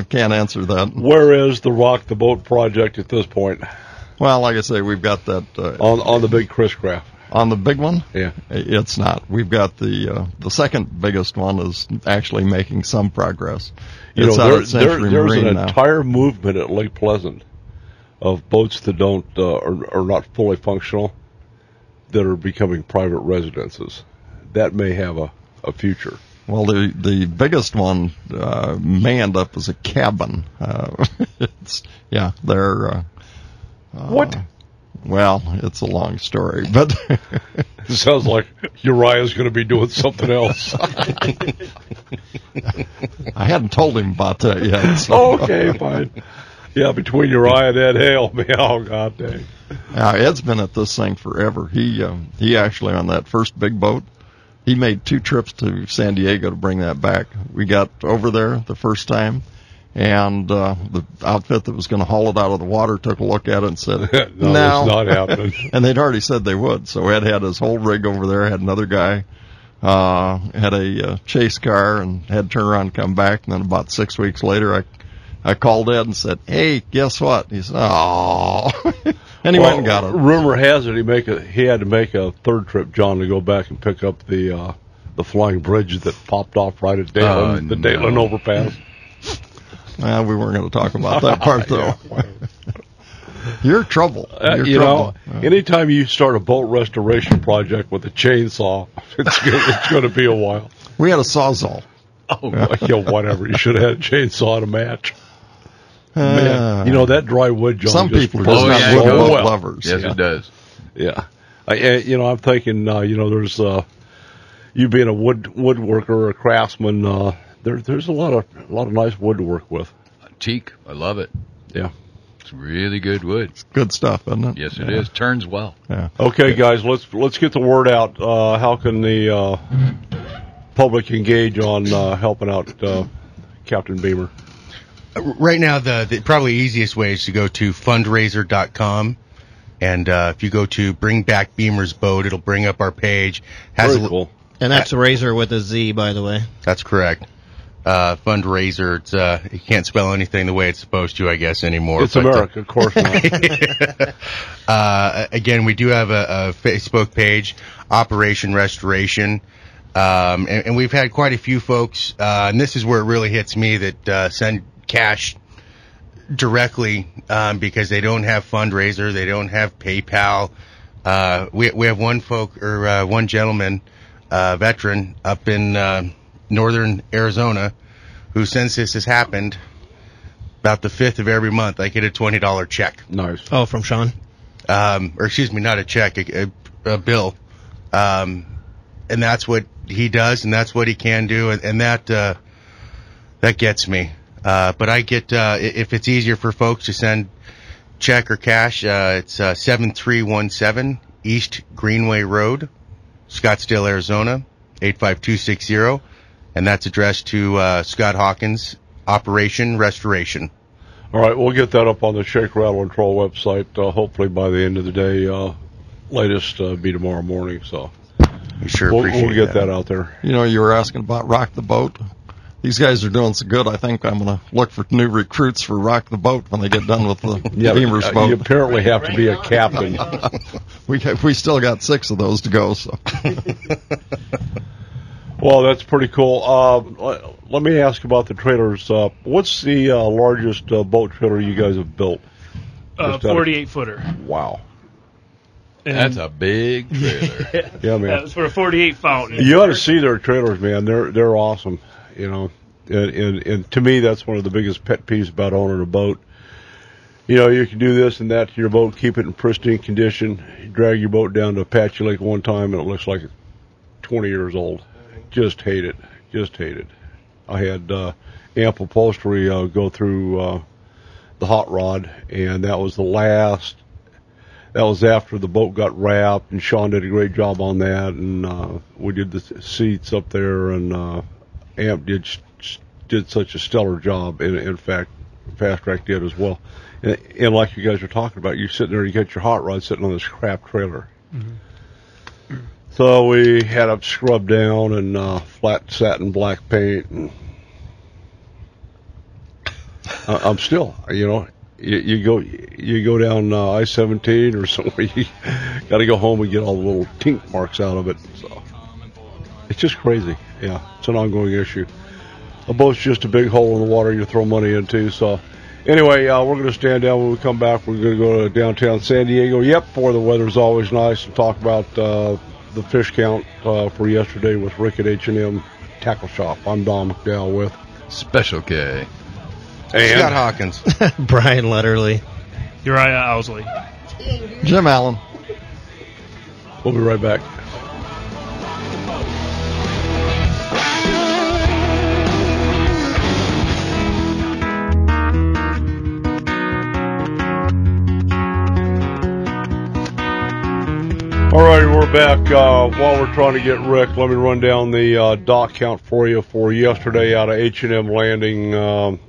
can't answer that. Where is the Rock the Boat Project at this point? Well, like I say, we've got that on the big Chris Craft. On the big one? Yeah. It's not. We've got the second biggest one is actually making some progress. It's there's an entire movement at Lake Pleasant of boats that don't are not fully functional that are becoming private residences. That may have a future. Well, the biggest one may end up as a cabin. They're what? Well, it's a long story, but it sounds like Uriah's going to be doing something else. I hadn't told him about that yet. So. Okay, fine. Yeah, between Uriah and Ed Hale, man, oh god dang. Ed's been at this thing forever. He actually on that first big boat, he made 2 trips to San Diego to bring that back. We got over there the first time, and the outfit that was going to haul it out of the water took a look at it and said, no, it's not happening. And they'd already said they would. So Ed had his whole rig over there, had another guy, had a chase car, and had to turn around and come back. And then about 6 weeks later, I called Ed and said, hey, guess what? He said, oh. And he went and got it. Rumor has it he had to make a third trip, John, to go back and pick up the flying bridge that popped off right at Dayton, the Dayton overpass. Well, we weren't going to talk about that part, though. You're trouble. Anytime you start a boat restoration project with a chainsaw, it's going to be a while. We had a sawzall. Oh, whatever. You should have had a chainsaw to match. Man, you know, that dry wood, John. Some just people just yeah, have go wood well. lovers. Yes, it does. Yeah. I'm thinking, there's, you being a woodworker or a craftsman, there's a lot of nice wood to work with. Teak, I love it. Yeah. It's really good wood. It's good stuff, isn't it? Yes, it is. Turns well. Yeah. Okay, guys, let's get the word out. How can the public engage on helping out Captain Beamer? Right now, the probably easiest way is to go to fundraiser.com. And if you go to Bring Back Beamer's Boat, it'll bring up our page. Very cool. And that's Razor with a Z, by the way. That's correct. Fundraiser. It's you can't spell anything the way it's supposed to, I guess, anymore. It's America, of course not. Again, we do have a Facebook page, Operation Restoration. And we've had quite a few folks, and this is where it really hits me, that send cash directly because they don't have fundraiser, they don't have PayPal. We have one gentleman, veteran up in northern Arizona, who, since this has happened, about the 5th of every month, I get a $20 check. Nice. Oh, from Sean? Or excuse me, not a check, a bill. And that's what he does, and that's what he can do, and that gets me. But I get, if it's easier for folks to send check or cash, it's 7317 East Greenway Road, Scottsdale, Arizona, 85260, and that's addressed to Scott Hawkins, Operation Restoration. All right, we'll get that up on the Shake, Rattle, and Troll website, hopefully by the end of the day, latest be tomorrow morning, so We sure we'll appreciate get that out there. You know, you were asking about Rock the Boat. These guys are doing so good, I think I'm going to look for new recruits for Rock the Boat when they get done with the Beamer's boat. You apparently have to be a captain. We still got 6 of those to go. So. Well, that's pretty cool. Let me ask about the trailers. What's the largest boat trailer you guys have built? 48-footer. Wow. That's a big trailer. Yeah, man. That's for a 48 fountain. You ought to see their trailers, man. They're awesome. You know, and to me, that's one of the biggest pet peeves about owning a boat. You know, you can do this and that to your boat, keep it in pristine condition. You drag your boat down to Apache Lake one time, and it looks like it's 20 years old. Just hate it. Just hate it. I had Amp Upholstery go through the hot rod, and that was the last. That was after the boat got wrapped, and Sean did a great job on that, and we did the seats up there, and Amp did such a stellar job. In fact, Fast Track did as well. And like you guys are talking about, you're sitting there, you got your hot rod sitting on this crap trailer. Mm-hmm. So we had it scrubbed down and flat satin black paint, and I'm still, you know. You go down I-17 or somewhere. You got to go home and get all the little tink marks out of it. So it's just crazy. Yeah, it's an ongoing issue. A boat's just a big hole in the water you throw money into. So anyway, we're going to stand down. When we come back, we're going to go to downtown San Diego. Yep, where the weather's always nice, and talk about the fish count for yesterday with Rick at H&M Tackle Shop. I'm Don McDowell with Special K. And Scott Hawkins. Brian Letterly. Uriah Owsley. Jim Allen. we'll be right back. All right, we're back. While we're trying to get Rick, let me run down the dock count for you for yesterday out of H&M Landing.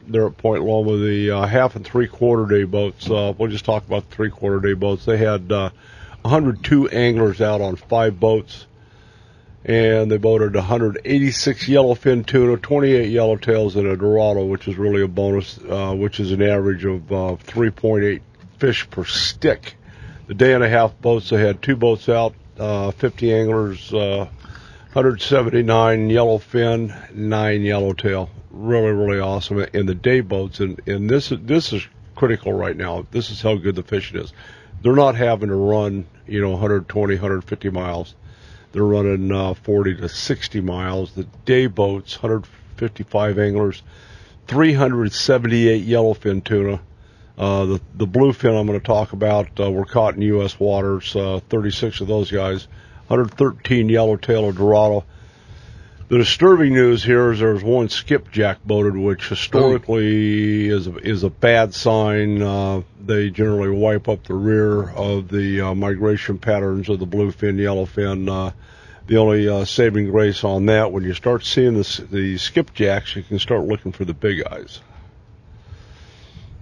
There at Point Loma, the half and three-quarter day boats. We'll just talk about the three-quarter day boats. They had 102 anglers out on 5 boats, and they boated 186 yellowfin tuna, 28 yellowtails, and a Dorado, which is really a bonus, which is an average of 3.8 fish per stick. The day and a half boats, they had 2 boats out, 50 anglers, 179 yellowfin, 9 yellowtail. Really, really awesome. And the day boats, and this is critical right now. This is how good the fishing is. They're not having to run, 120, 150 miles. They're running 40 to 60 miles. The day boats, 155 anglers, 378 yellowfin tuna. The bluefin I'm going to talk about were caught in U.S. waters, 36 of those guys, 113 yellowtail or Dorado. The disturbing news here is there's one skipjack boated, which historically is a bad sign. They generally wipe up the rear of the migration patterns of the bluefin, yellowfin. The only saving grace on that, when you start seeing the skipjacks, you can start looking for the big eyes.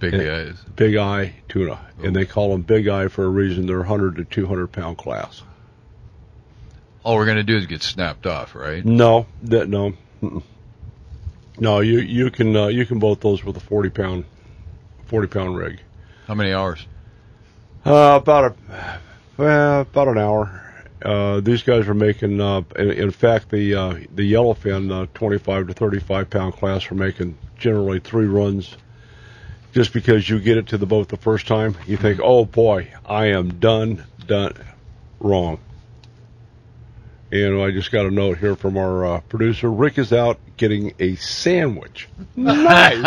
Big eye tuna. And they call them big eye for a reason. They're 100 to 200 pound class. All we're going to do is get snapped off, right? No. Mm-mm. No, you can boat those with a 40 pound rig. How many hours? About an hour. These guys are making, in fact, the yellowfin 25 to 35 pound class are making generally 3 runs. Just because you get it to the boat the first time, you think, oh boy, I am done wrong. And I just got a note here from our producer. Rick is out getting a sandwich. Nice.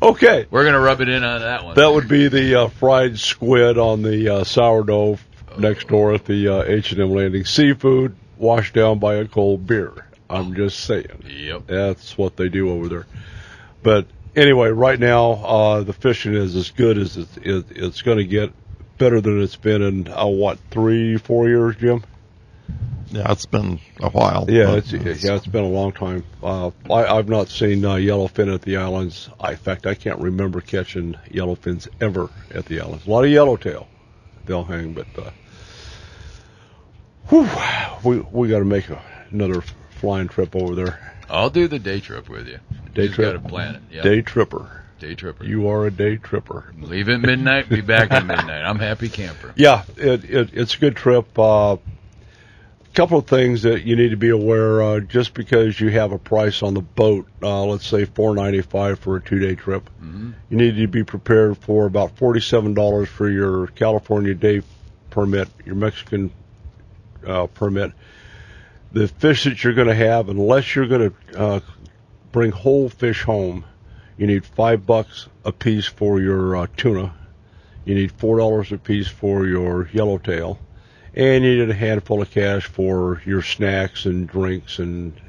Okay. We're going to rub it in on that one. That would be the fried squid on the sourdough next door at the H&M Landing. Seafood washed down by a cold beer. I'm just saying. Yep. That's what they do over there. But anyway, right now the fishing is as good as it's going to get. Better than it's been in 3-4 years, Jim? Yeah, it's been a while. Yeah, it's been a long time. I've not seen yellowfin at the islands. In fact, I can't remember catching yellowfins ever at the islands. A lot of yellowtail they'll hang, but we got to make another flying trip over there. I'll do the day trip with you. Day trip. Got to plan it. Yep. Day tripper. Day tripper. You are a day tripper. Leave at midnight, be back at midnight. I'm happy camper. Yeah, it's a good trip. Couple of things that you need to be aware. Just because you have a price on the boat, let's say $4.95 for a 2-day trip, you need to be prepared for about $47 for your California day permit, your Mexican permit. The fish that you're going to have, unless you're going to bring whole fish home, you need $5 a piece for your tuna. You need $4 a piece for your yellowtail. And you need a handful of cash for your snacks and drinks and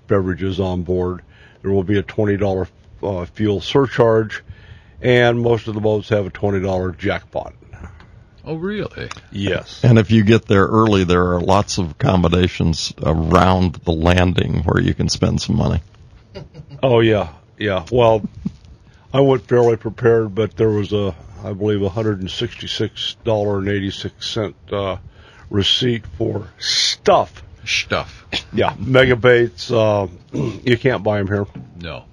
beverages on board. There will be a $20 fuel surcharge, and most of the boats have a $20 jackpot. Oh, really? Yes. And if you get there early, there are lots of accommodations around the landing where you can spend some money. Oh, yeah. Yeah, well, I went fairly prepared, but there was I believe, $166.86 receipt for stuff. Yeah, mega baits. You can't buy them here. No.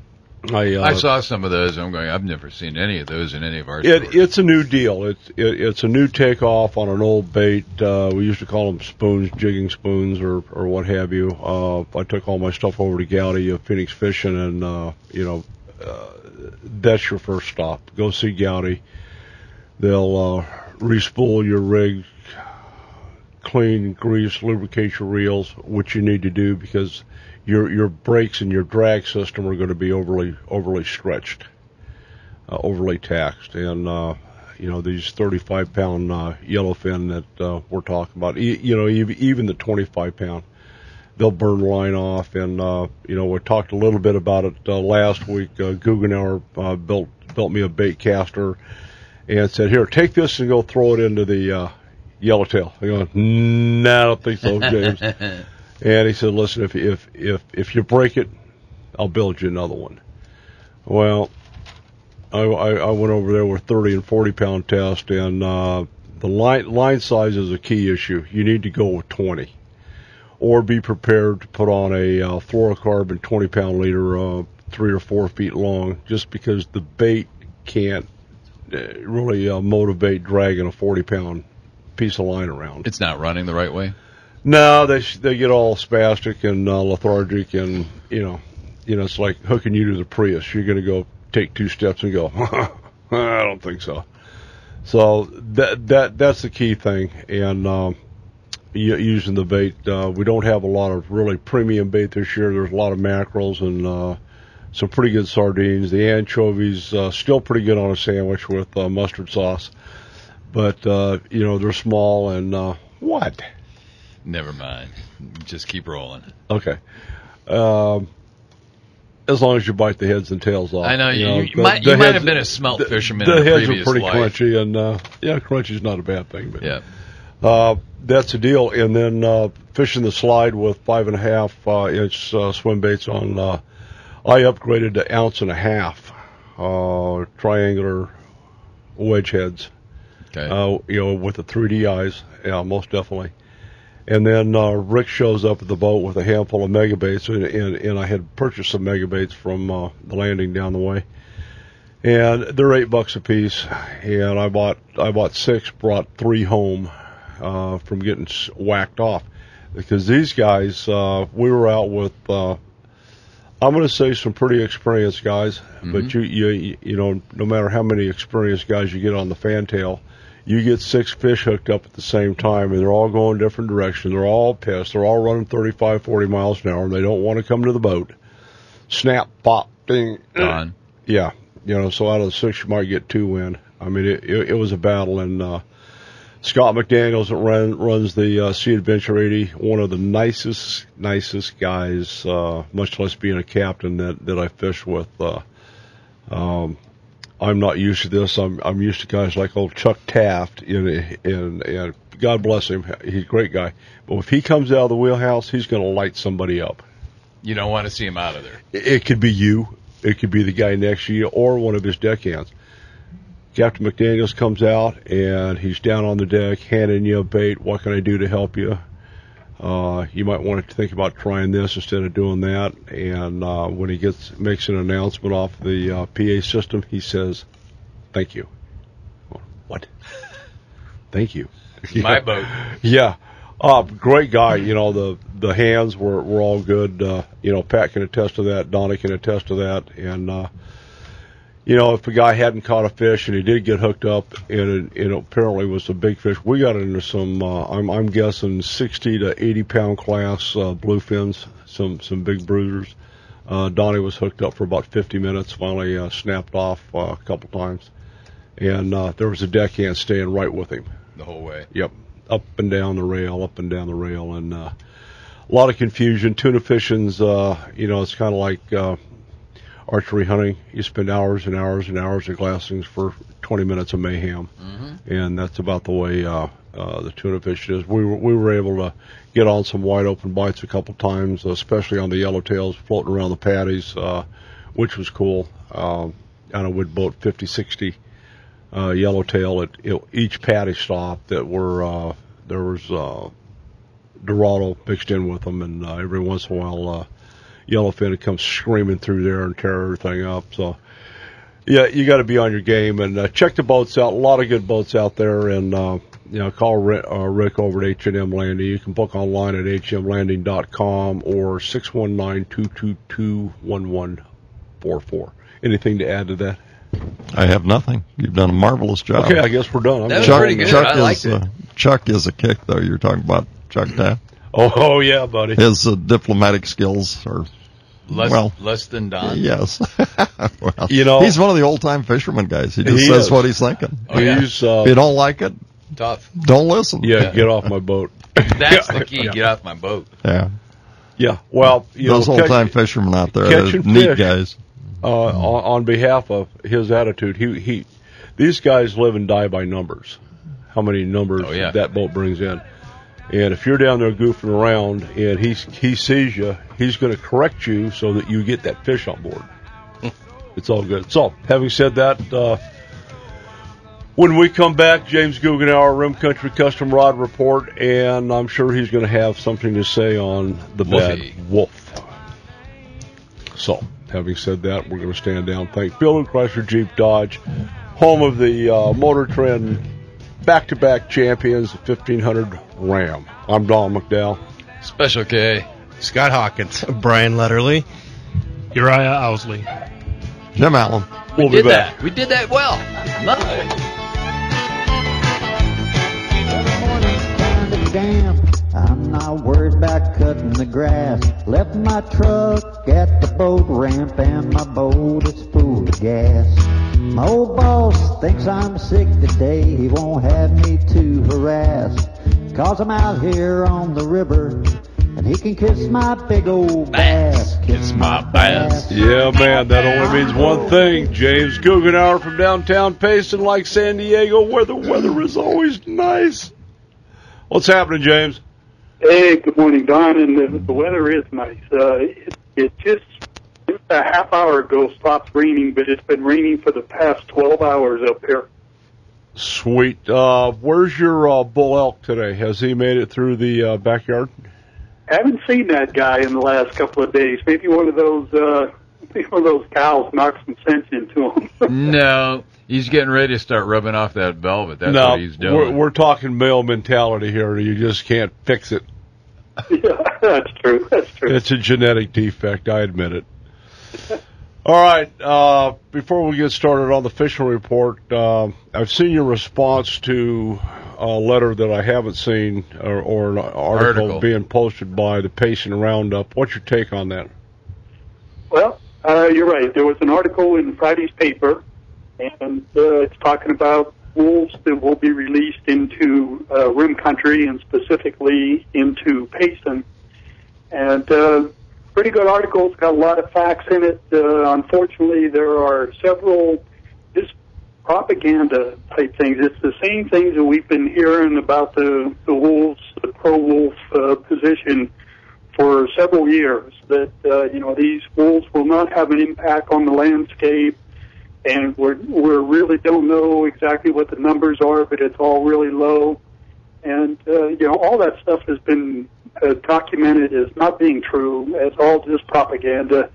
I saw some of those, and I'm going, I've never seen any of those in any of our stores. It's a new deal. It's a new takeoff on an old bait. We used to call them spoons, jigging spoons, or what have you. I took all my stuff over to Gowdy of Phoenix Fishing, and that's your first stop. Go see Gowdy. They'll respool your rig, clean, grease, lubricate your reels, which you need to do because your brakes and your drag system are going to be overly stretched, overly taxed, and these 35-pound yellowfin that we're talking about, even the 25-pound, they'll burn line off, and we talked a little bit about it last week. Guggenauer built me a bait caster and said, "Here, take this and go throw it into the yellowtail." I go, "Nah, I don't think so, James." And he said, "Listen, if you break it, I'll build you another one." Well, I went over there with 30 and 40 pound test, and the line size is a key issue. You need to go with 20, or be prepared to put on a fluorocarbon 20-pound leader, 3 or 4 feet long, just because the bait can't really motivate dragging a 40-pound piece of line around. It's not running the right way? No, they get all spastic and lethargic, and it's like hooking you to the Prius. You're going to go take 2 steps and go, I don't think so. So that's the key thing. And using the bait. We don't have a lot of really premium bait this year. There's a lot of mackerels and some pretty good sardines. The anchovies still pretty good on a sandwich with mustard sauce, but they're small and what? Never mind. Just keep rolling. Okay. As long as you bite the heads and tails off. I know you might have been a smelt fisherman. The in a heads are previous pretty life. crunchy, and crunchy's not a bad thing. But Yeah. that's the deal. And then fishing the slide with 5.5 inch swim baits on. I upgraded to 1.5 ounce triangular wedge heads. Okay. With the 3D eyes. Yeah, most definitely. And then Rick shows up at the boat with a handful of megabaits, and I had purchased some megabaits from the landing down the way, and they're $8 a piece. And I bought 6, brought 3 home from getting whacked off, because these guys we were out with I'm going to say some pretty experienced guys, but you know no matter how many experienced guys you get on the fantail. You get 6 fish hooked up at the same time, and they're all going different directions. They're all pissed. They're all running 35, 40 miles an hour, and they don't want to come to the boat. Snap, pop, ding. Gone. Yeah. So out of the 6, you might get 2 in. I mean, it was a battle, and Scott McDaniels that runs the Sea Adventure 80, one of the nicest guys, much less being a captain that I fish with. I'm not used to this. I'm used to guys like old Chuck Taft, and God bless him. He's a great guy. But if he comes out of the wheelhouse, he's going to light somebody up. You don't want to see him out of there. It could be you. It could be the guy next to you or one of his deckhands. Captain McDaniels comes out, and he's down on the deck handing you a bait. What can I do to help you? You might want to think about trying this instead of doing that. And when he makes an announcement off the PA system, he says, "Thank you." What? Thank you. My boat. Yeah. Great guy. The hands were all good. Pat can attest to that. Donna can attest to that. And if a guy hadn't caught a fish and he did get hooked up and it apparently was a big fish, we got into some, I'm guessing 60 to 80 pound class bluefins, some big bruisers. Donnie was hooked up for about 50 minutes, finally snapped off a couple times. And there was a deckhand staying right with him. The whole way. Yep. Up and down the rail. And a lot of confusion. Tuna fishing's, it's kind of like archery hunting. You spend hours and hours and hours of glassings for 20 minutes of mayhem, and that's about the way the tuna fish is. We were able to get on some wide open bites a couple times, especially on the yellowtails floating around the patties, which was cool. On a wood boat, 50, 60 yellowtail at each patty stop that were there was Dorado mixed in with them, and every once in a while yellowfin would come screaming through there and tear everything up. So, yeah, you got to be on your game and check the boats out. A lot of good boats out there, and call Rick over at H&M Landing. You can book online at hmlanding.com or 619-222-1144. Anything to add to that? I have nothing. You've done a marvelous job. Okay, I guess we're done. That was pretty good. I liked it. Chuck is a kick, though. You're talking about Chuck Taft. Oh yeah, buddy. His diplomatic skills are less than Don. Yes. Well, he's one of the old-time fisherman guys. He just says what he's thinking. Oh, yeah. If you don't like it, tough. Don't listen. Yeah, get off my boat. That's the key. Yeah. Get off my boat. Yeah. Yeah. Well, those old-time fishermen out there are neat guys. On behalf of his attitude, these guys live and die by numbers. How many numbers that boat brings in. And if you're down there goofing around and he sees you, he's going to correct you so that you get that fish on board. It's all good. So, having said that, when we come back, James Guggenauer, Rim Country Custom Rod Report, and I'm sure he's going to have something to say on the bad wolf. So, having said that, we're going to stand down. Thank Bill and Chrysler Jeep Dodge, home of the Motor Trend back-to-back champions, the 1500 Ram. I'm Don McDowell. Special K. Scott Hawkins. Brian Letterly. Uriah Owsley. Jim Allen. We'll be back. We did that well. Nice. Damn. in the grass. Left my truck at the boat ramp and my boat is full of gas. My old boss thinks I'm sick today. He won't have me to harass, 'cause I'm out here on the river and he can kiss my big old bass. Kiss my bass. Yeah, man, that only means one thing. James Guggenauer from downtown Payson, like San Diego, where the weather is always nice. What's happening, James? Hey, good morning, Don. And the weather is nice. It just a half hour ago stopped raining, but it's been raining for the past 12 hours up here. Sweet. Where's your bull elk today? Has he made it through the backyard? Haven't seen that guy in the last couple of days. Maybe one of those cows knocked some sense into him. No, he's getting ready to start rubbing off that velvet. That's what he's doing. We're talking male mentality here. You just can't fix it. Yeah, that's true. That's true. It's a genetic defect. I admit it. All right. Before we get started on the fishing report, I've seen your response to a letter that I haven't seen, or an article being posted by the Payson Roundup. What's your take on that? Well, you're right. There was an article in Friday's paper, and it's talking about wolves that will be released into rim country and specifically into Payson. And pretty good article. It's got a lot of facts in it. Unfortunately, there are several just propaganda type things. It's the same things that we've been hearing about the wolves, the pro-wolf position for several years, that these wolves will not have an impact on the landscape, and we really don't know exactly what the numbers are, but it's all really low. And all that stuff has been documented as not being true. It's all just propaganda.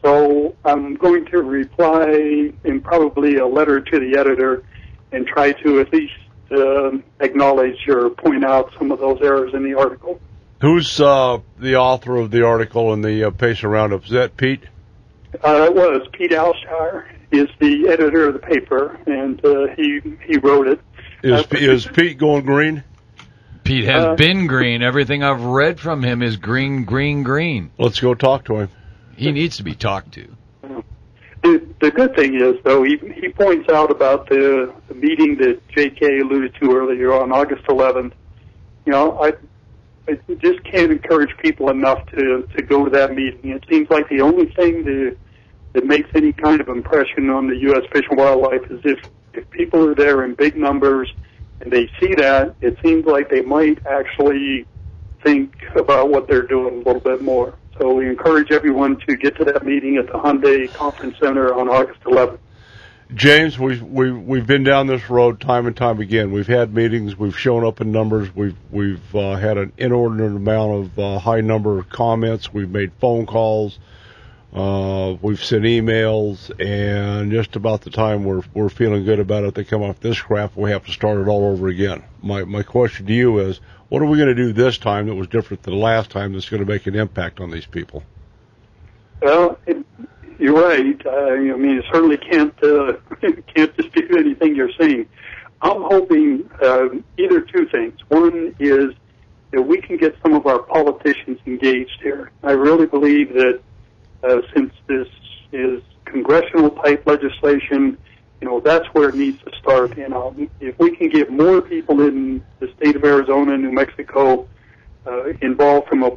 So I'm going to reply in probably a letter to the editor and try to at least acknowledge or point out some of those errors in the article. Who's the author of the article in the Payson Roundup? Is that Pete? It was Pete Alshire is the editor of the paper, and he wrote it. Is Pete going green? Pete has been green. Everything I've read from him is green, green, green. Let's go talk to him. He needs to be talked to. The good thing is, though, he points out about the meeting that J.K. alluded to earlier on August 11th. I just can't encourage people enough to go to that meeting. It seems like the only thing that makes any kind of impression on the U.S. Fish and Wildlife is if people are there in big numbers and they see that, it seems like they might actually think about what they're doing a little bit more. So we encourage everyone to get to that meeting at the Hyundai Conference Center on August 11th. James, we've been down this road time and time again. We've had meetings. We've shown up in numbers. We've had an inordinate amount of high number of comments. We've made phone calls. We've sent emails, and just about the time we're feeling good about it, they come off this crap. We have to start it all over again. My question to you is, what are we going to do this time that was different than the last time that's going to make an impact on these people? Well, you're right. You certainly can't dispute anything you're saying. I'm hoping either two things. One is that we can get some of our politicians engaged here. I really believe that since this is congressional-type legislation, that's where it needs to start. If we can get more people in the state of Arizona and New Mexico involved from a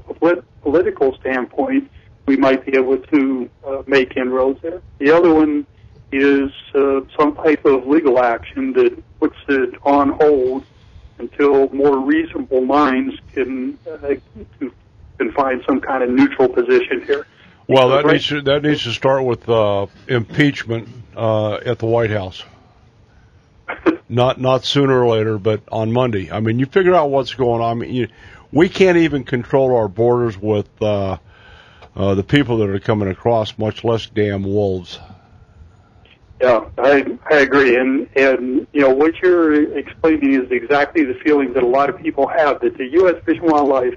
political standpoint, we might be able to make inroads there. The other one is some type of legal action that puts it on hold until more reasonable minds can find some kind of neutral position here. Well, that needs to start with impeachment at the White House. Not sooner or later, but on Monday. I mean, you figure out what's going on. We can't even control our borders with the people that are coming across, much less damn wolves. Yeah, I agree. And what you're explaining is exactly the feeling that a lot of people have, that the U.S. Fish and Wildlife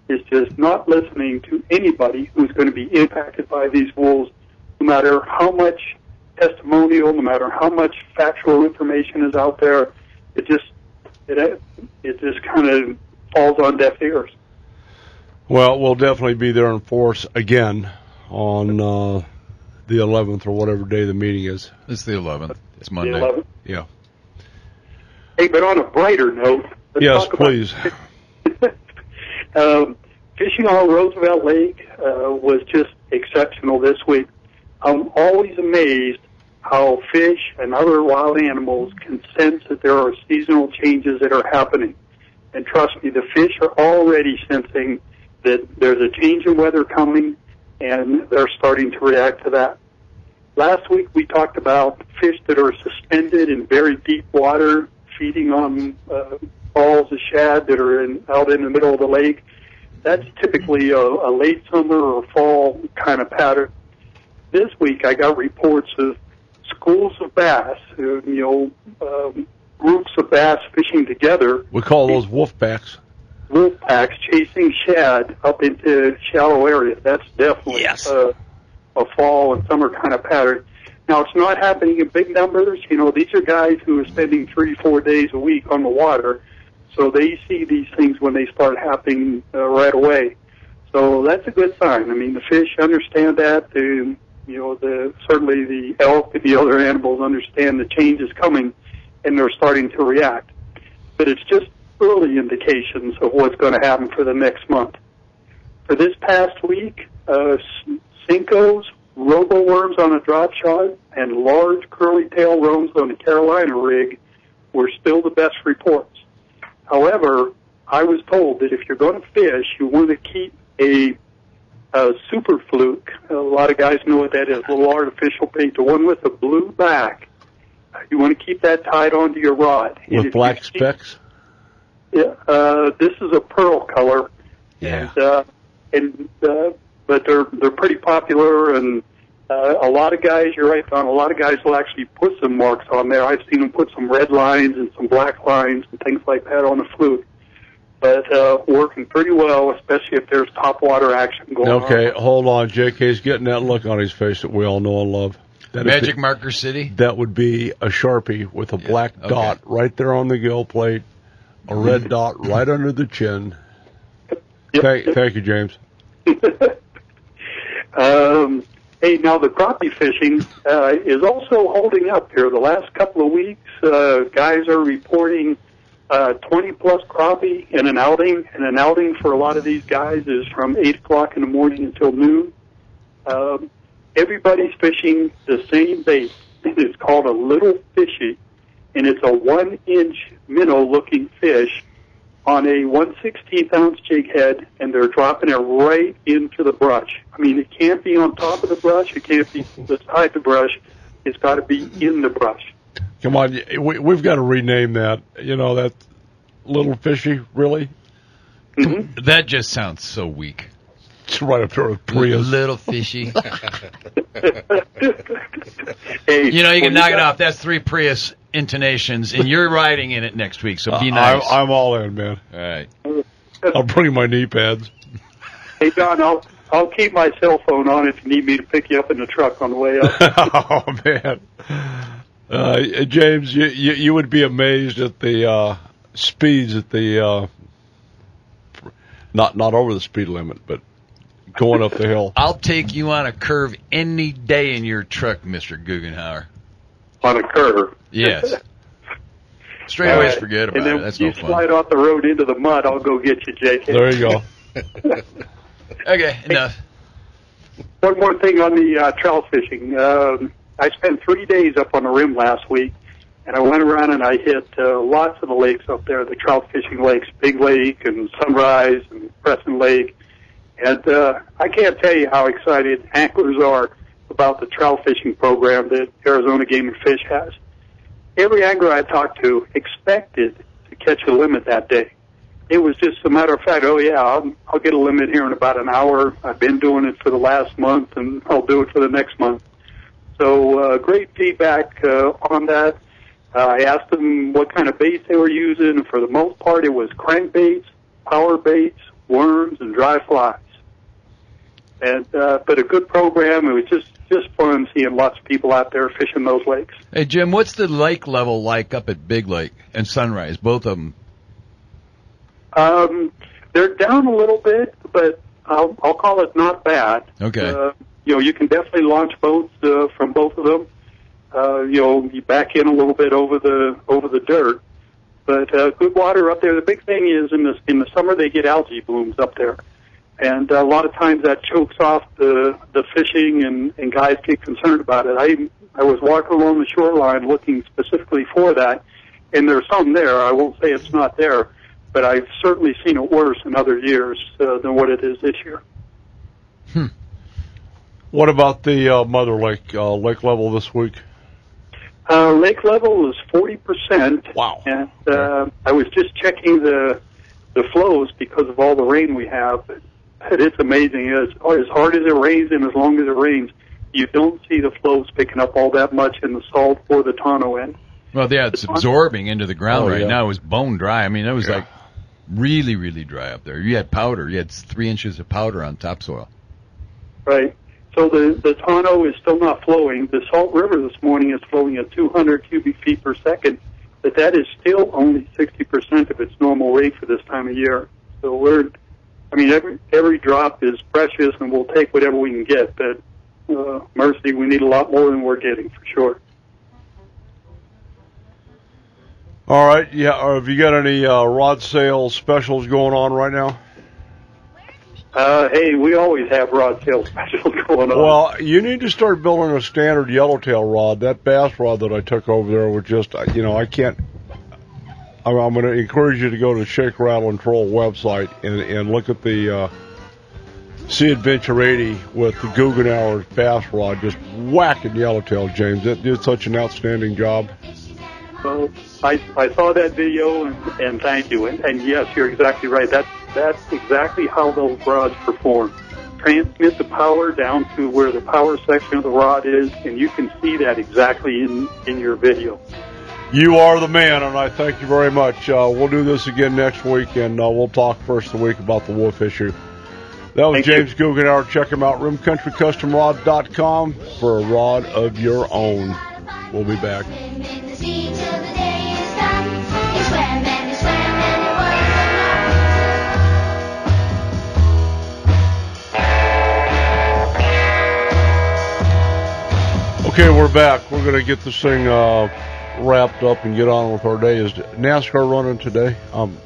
is just not listening to anybody who's going to be impacted by these wolves, no matter how much testimonial, no matter how much factual information is out there. It just kind of falls on deaf ears. Well, we'll definitely be there in force again on the 11th or whatever day the meeting is. It's the 11th. It's Monday. The 11th? Yeah. Hey, but on a brighter note, yes, please. Fishing on Roosevelt Lake was just exceptional this week. I'm always amazed how fish and other wild animals can sense that there are seasonal changes that are happening. And trust me, the fish are already sensing that there's a change in weather coming, and they're starting to react to that. Last week we talked about fish that are suspended in very deep water, feeding on balls of shad that are out in the middle of the lake. That's typically a late summer or fall kind of pattern. This week I got reports of schools of bass, groups of bass fishing together. We call those wolf packs. Wolf packs chasing shad up into shallow areas. That's definitely a fall and summer kind of pattern. Now, it's not happening in big numbers. These are guys who are spending 3-4 days a week on the water, so they see these things when they start happening right away. So that's a good sign. I mean, the fish understand that. Certainly the elk and the other animals understand the change is coming, and they're starting to react. But it's just early indications of what's going to happen for the next month. For this past week, Cincos, robo-worms on a drop shot, and large curly-tail worms on the Carolina rig were still the best reports. However, I was told that if you're going to fish, you want to keep a super fluke. A lot of guys know what that is, a little artificial bait, the one with a blue back. You want to keep that tied onto your rod. With black specks? Yeah, this is a pearl color. Yeah. But they're pretty popular, and a lot of guys, you're right, Don, a lot of guys will actually put some marks on there. I've seen them put some red lines and some black lines and things like that on the fluke. But working pretty well, especially if there's topwater action going on. Okay, hold on. JK's getting that look on his face that we all know and love. That Magic Marker City? That would be a Sharpie with a black dot right there on the gill plate, a red dot right under the chin. Yep. Thank you, James. Hey, now the crappie fishing is also holding up here. The last couple of weeks, guys are reporting 20-plus crappie in an outing, and an outing for a lot of these guys is from 8 o'clock in the morning until noon. Everybody's fishing the same bait. It's called a little fishy, and it's a 1-inch minnow-looking fish on a 1/16-ounce jig head, and they're dropping it right into the brush. I mean, it can't be on top of the brush. It can't be beside the brush. It's got to be in the brush. Come on, we've got to rename that. That little fishy, really? Mm-hmm. That just sounds so weak. It's right up there with Prius. Little fishy. Hey, you can knock it off. That's 3 Prius intonations, and you're riding in it next week, so be nice. I'm all in, man. All right. I'll bring my knee pads. Hey, Don, I'll keep my cell phone on if you need me to pick you up in the truck on the way up. Oh, man. James, you would be amazed at the speeds at the not over the speed limit, but going up the hill. I'll take you on a curve any day in your truck, Mr. Guggenhauer. On a curve? Yes. Straightaways, forget about it. That's no fun. You slide off the road into the mud, I'll go get you, JK. There you go. Okay, enough. One more thing on the trout fishing. I spent 3 days up on the rim last week, and I went around and I hit lots of the lakes up there, the trout fishing lakes, Big Lake and Sunrise and Crescent Lake. And I can't tell you how excited anglers are about the trout fishing program that Arizona Game and Fish has. Every angler I talked to expected to catch a limit that day. It was just a matter of fact, I'll get a limit here in about an hour. I've been doing it for the last month, and I'll do it for the next month. So great feedback on that. I asked them what kind of baits they were using, and for the most part it was crankbaits, power baits, worms, and dry flies. And but a good program. It was just fun seeing lots of people out there fishing those lakes. Hey, Jim, what's the lake level like up at Big Lake and Sunrise, both of them? They're down a little bit, but I'll call it not bad. Okay. You can definitely launch boats from both of them. You back in a little bit over the dirt, but good water up there. The big thing is in the summer they get algae blooms up there, and a lot of times that chokes off the fishing, and guys get concerned about it. I was walking along the shoreline looking specifically for that, and there's some there. I won't say it's not there, but I've certainly seen it worse in other years than what it is this year. What about the Mother Lake lake level this week? Lake level is 40%. Wow. And I was just checking the flows because of all the rain we have. It's amazing. As hard as it rains and as long as it rains, you don't see the flows picking up all that much in the salt or the tonneau end. Well, yeah, it's absorbing into the ground right now. It was bone dry. I mean, it was like really, really dry up there. You had powder. You had 3 inches of powder on topsoil. Right. So the tonneau is still not flowing. The Salt River this morning is flowing at 200 cubic feet per second, but that is still only 60% of its normal rate for this time of year. So every drop is precious, and we'll take whatever we can get. But mercy, we need a lot more than we're getting for sure. All right. Yeah. Have you got any rod sale specials going on right now? Hey, we always have rod sale specials going on. Well, you need to start building a standard yellowtail rod. That bass rod that I took over there was just, I can't. I'm going to encourage you to go to the Shake, Rattle, and Troll website and look at the Sea Adventure 80 with the Guggenauer bass rod, just whacking yellowtail, James. It did such an outstanding job. Well, I saw that video, and thank you. And yes, you're exactly right. That's exactly how those rods perform. Transmit the power down to where the power section of the rod is, and you can see that exactly in your video. You are the man, and I thank you very much. We'll do this again next week, and we'll talk first of the week about the wolf issue. That was James Guggenauer. Check him out, rimcountrycustomrod.com for a rod of your own. We'll be back. Okay, we're back. We're going to get this thing wrapped up and get on with our day. Is NASCAR running today? I'm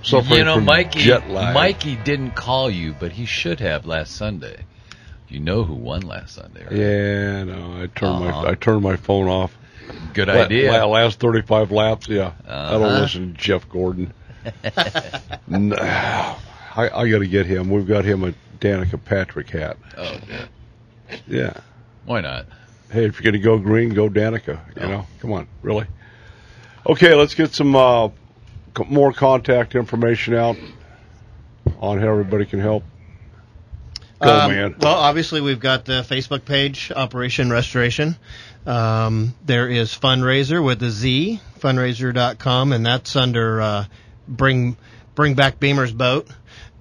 suffering from jet lag. Mikey didn't call you, but he should have last Sunday. You know who won last Sunday, right? Yeah, no, I turned my phone off. Good idea. Last 35 laps, yeah. I don't listen to Jeff Gordon. No, I got to get him. We've got him a Danica Patrick hat. Oh, yeah. Yeah. Why not? Hey, if you're going to go green, go Danica. You know, come on, really. Okay, let's get some more contact information out on how everybody can help. Go, man. Well, obviously, we've got the Facebook page, Operation Restoration. There is Fundraiser with a Z, fundraiser.com, and that's under Bring Back Beamer's Boat.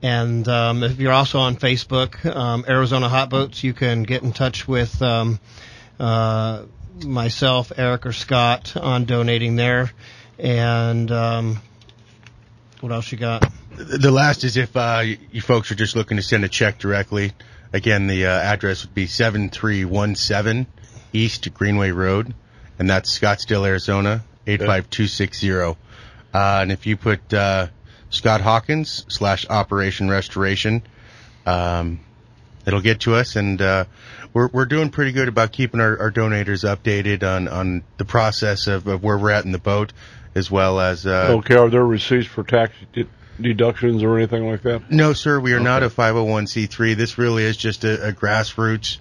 And if you're also on Facebook, Arizona Hot Boats, you can get in touch with myself, Eric, or Scott on donating there. And what else you got? The last is if you folks are just looking to send a check directly. Again, the address would be 7317 East Greenway Road, and that's Scottsdale, Arizona, 85260. And if you put Scott Hawkins / Operation Restoration, it'll get to us, and we're doing pretty good about keeping our donators updated on the process of where we're at in the boat, as well as okay, are there receipts for tax deductions or anything like that? No, sir, we are not a 501c3. This really is just a grassroots.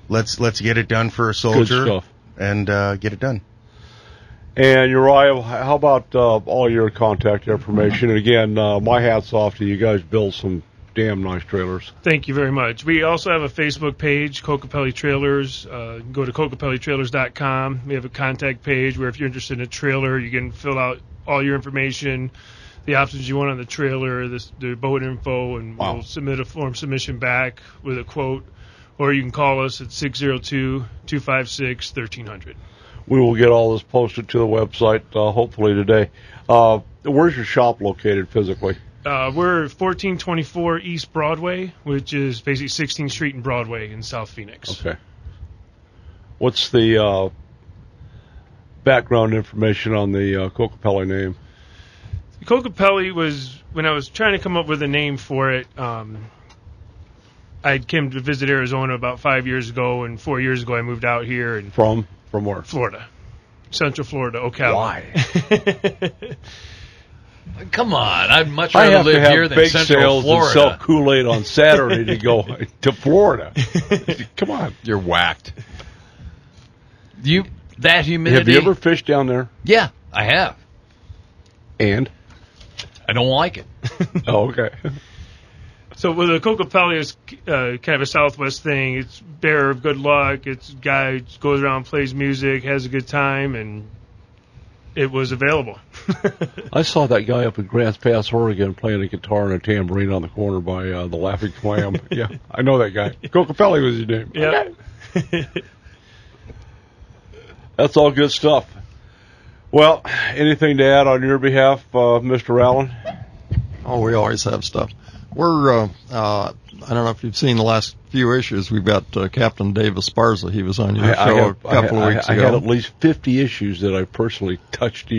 Let's get it done for a soldier and get it done. And Uriah, how about all your contact information? And again, my hat's off to you guys. Build some damn nice trailers. Thank you very much. We also have a Facebook page, Kokopelli Trailers. Go to kokopellitrailers.com. We have a contact page where if you're interested in a trailer, you can fill out all your information, the options you want on the trailer, the boat info, and we'll submit a form submission back with a quote. Or you can call us at 602-256-1300. We will get all this posted to the website hopefully today. Where's your shop located physically? We're 1424 East Broadway, which is basically 16th Street and Broadway in South Phoenix. Okay. What's the background information on the Kokopelli name? Kokopelli was, when I was trying to come up with a name for it, I came to visit Arizona about 5 years ago, and 4 years ago I moved out here. And From where? Florida. Central Florida, Ocala. Why? Come on, I'd much rather live here than Central Florida. And sell Kool-Aid on Saturday to go to Florida. Come on. You're whacked. That humidity. Have you ever fished down there? Yeah, I have. And? I don't like it. Oh, okay. So with the Kokopelli is kind of a Southwest thing. It's bearer of good luck. It's a guy goes around, plays music, has a good time, and it was available. I saw that guy up in Grants Pass, Oregon, playing a guitar and a tambourine on the corner by the Laughing Clam. Yeah, I know that guy. Kokopelli was his name. Yeah. Okay. That's all good stuff. Well, anything to add on your behalf, Mr. Allen? Oh, we always have stuff. We're, I don't know if you've seen the last few issues. We've got Captain Dave Esparza. He was on your show a couple of weeks ago. I had at least 50 issues that I personally touched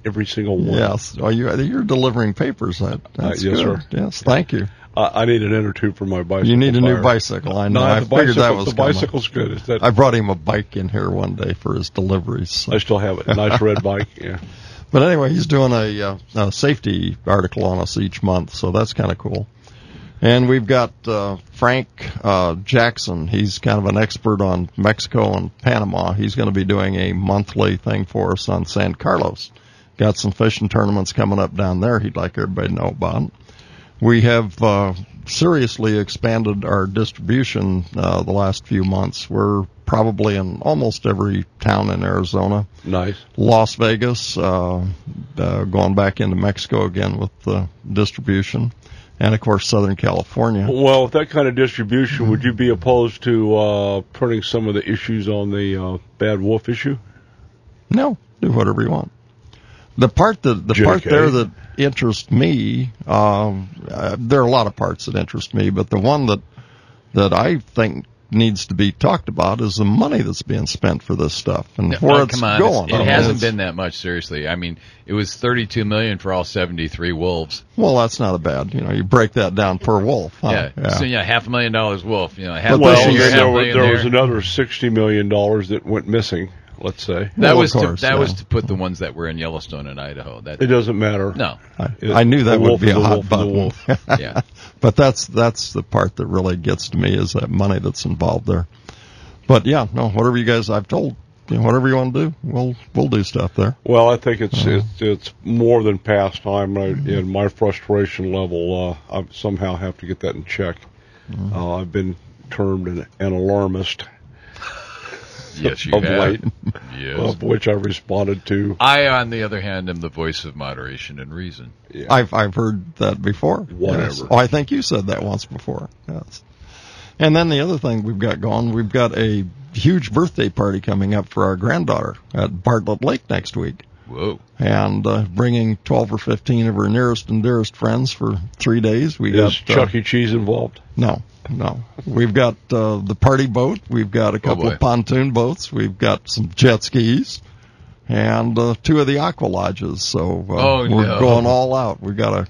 every single one. Yes. Oh, you're delivering papers. That's yes, good. Sir. Yes, thank you. I need an end or two for my bicycle. You need a new fire. bicycle. I know. No, I figured that was the bicycle's good. I brought him a bike in here one day for his deliveries. So. I still have it. A nice red bike. Yeah. But anyway, he's doing a safety article on us each month, so that's kind of cool. And we've got Frank Jackson. He's kind of an expert on Mexico and Panama. He's going to be doing a monthly thing for us on San Carlos. Got some fishing tournaments coming up down there he'd like everybody to know about. We have seriously expanded our distribution the last few months. We're probably in almost every town in Arizona. Nice. Las Vegas, going back into Mexico again with the distribution. And, of course, Southern California. Well, with that kind of distribution, would you be opposed to putting some of the issues on the bad wolf issue? No, do whatever you want. The part there that interests me, there are a lot of parts that interest me, but the one that I think needs to be talked about is the money that's being spent for this stuff and where it's going. It hasn't been that much, seriously. I mean, it was $32 million for all 73 wolves. Well, that's not a bad. You break that down per wolf. Huh? Yeah. So $500,000 wolf. Half there was another $60 million that went missing. Let's say that was to put the ones that were in Yellowstone and Idaho. It doesn't matter. No, I knew that would be a hot button. Yeah, but that's the part that really gets to me is that money that's involved there. But yeah, no, whatever you guys, I've told whatever you want to do, we'll do stuff there. Well, I think it's more than past time. In my frustration level, I somehow have to get that in check. I've been termed an alarmist. Yes, you have. Late, yes. Of which I responded to. I, on the other hand, am the voice of moderation and reason. Yeah. I've heard that before. Whatever. Yes. Oh, I think you said that once before. Yes. And then the other thing we've got going, we've got a huge birthday party coming up for our granddaughter at Bartlett Lake next week. Whoa. And bringing 12 or 15 of her nearest and dearest friends for 3 days. Is Chuck E. Cheese involved? No. We've got the party boat. We've got a couple of pontoon boats. We've got some jet skis. And 2 of the aqua lodges. So we're going all out.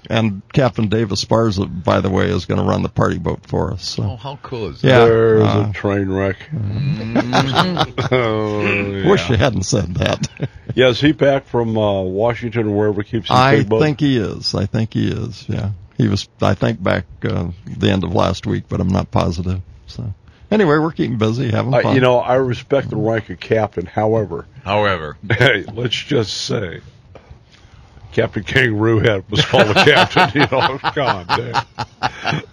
And Captain Dave Esparza, by the way, is going to run the party boat for us. So. Oh, how cool is that? Yeah, there's a train wreck. Wish you hadn't said that. Yeah, is he back from Washington or wherever he keeps his big boat? I think he is, yeah. He was, I think, back the end of last week, but I'm not positive. So anyway, we're keeping busy, having fun. I respect the rank of captain. However, hey, let's just say Captain Kangaroo Head was called a captain. God damn.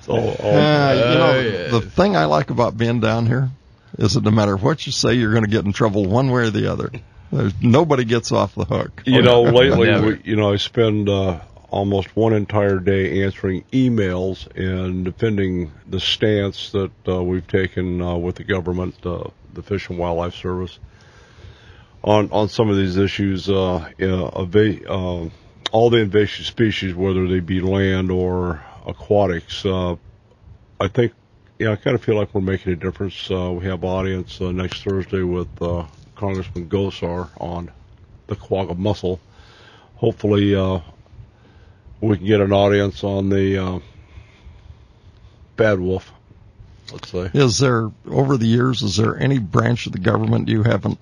The thing I like about being down here is that no matter what you say, you're going to get in trouble one way or the other. Nobody gets off the hook. Lately, I spend almost one entire day answering emails and defending the stance that we've taken with the government, the Fish and Wildlife Service, on some of these issues. all the invasive species, whether they be land or aquatics. I think, I kind of feel like we're making a difference. We have audience next Thursday with Congressman Gosar on the quagga mussel. Hopefully, we can get an audience on the bad wolf, let's say. Is there, over the years, is there any branch of the government you haven't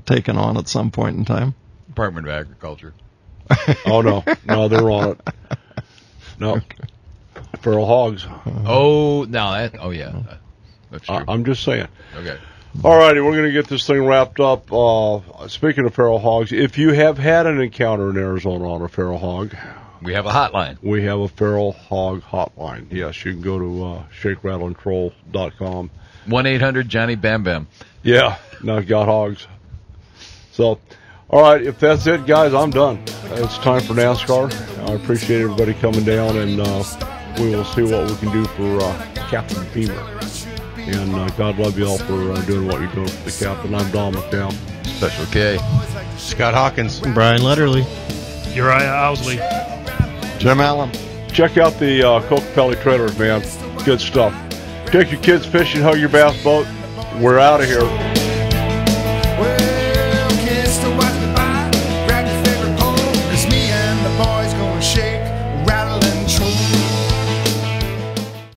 taken on at some point in time? Department of Agriculture. Oh, no, they're on it. No. Okay. Feral hogs. Yeah. That's true. I'm just saying. Okay. All righty, we're going to get this thing wrapped up. Speaking of feral hogs, if you have had an encounter in Arizona on a feral hog, we have a hotline. We have a feral hog hotline. Yes, you can go to shakerattleandtroll.com. 1-800-JOHNNY-BAM-BAM. Yeah, now got hogs. So, all right, if that's it, guys, I'm done. It's time for NASCAR. I appreciate everybody coming down, and we will see what we can do for Captain Beamer. And God love you all for doing what you're doing for the captain. I'm Don McDowell. Special K. Scott Hawkins. Brian Letterly. Uriah Owsley. Jim Allen. Check out the Coca-Cola trailers, man. Good stuff. Take your kids fishing, hug your bass boat. We're out of here.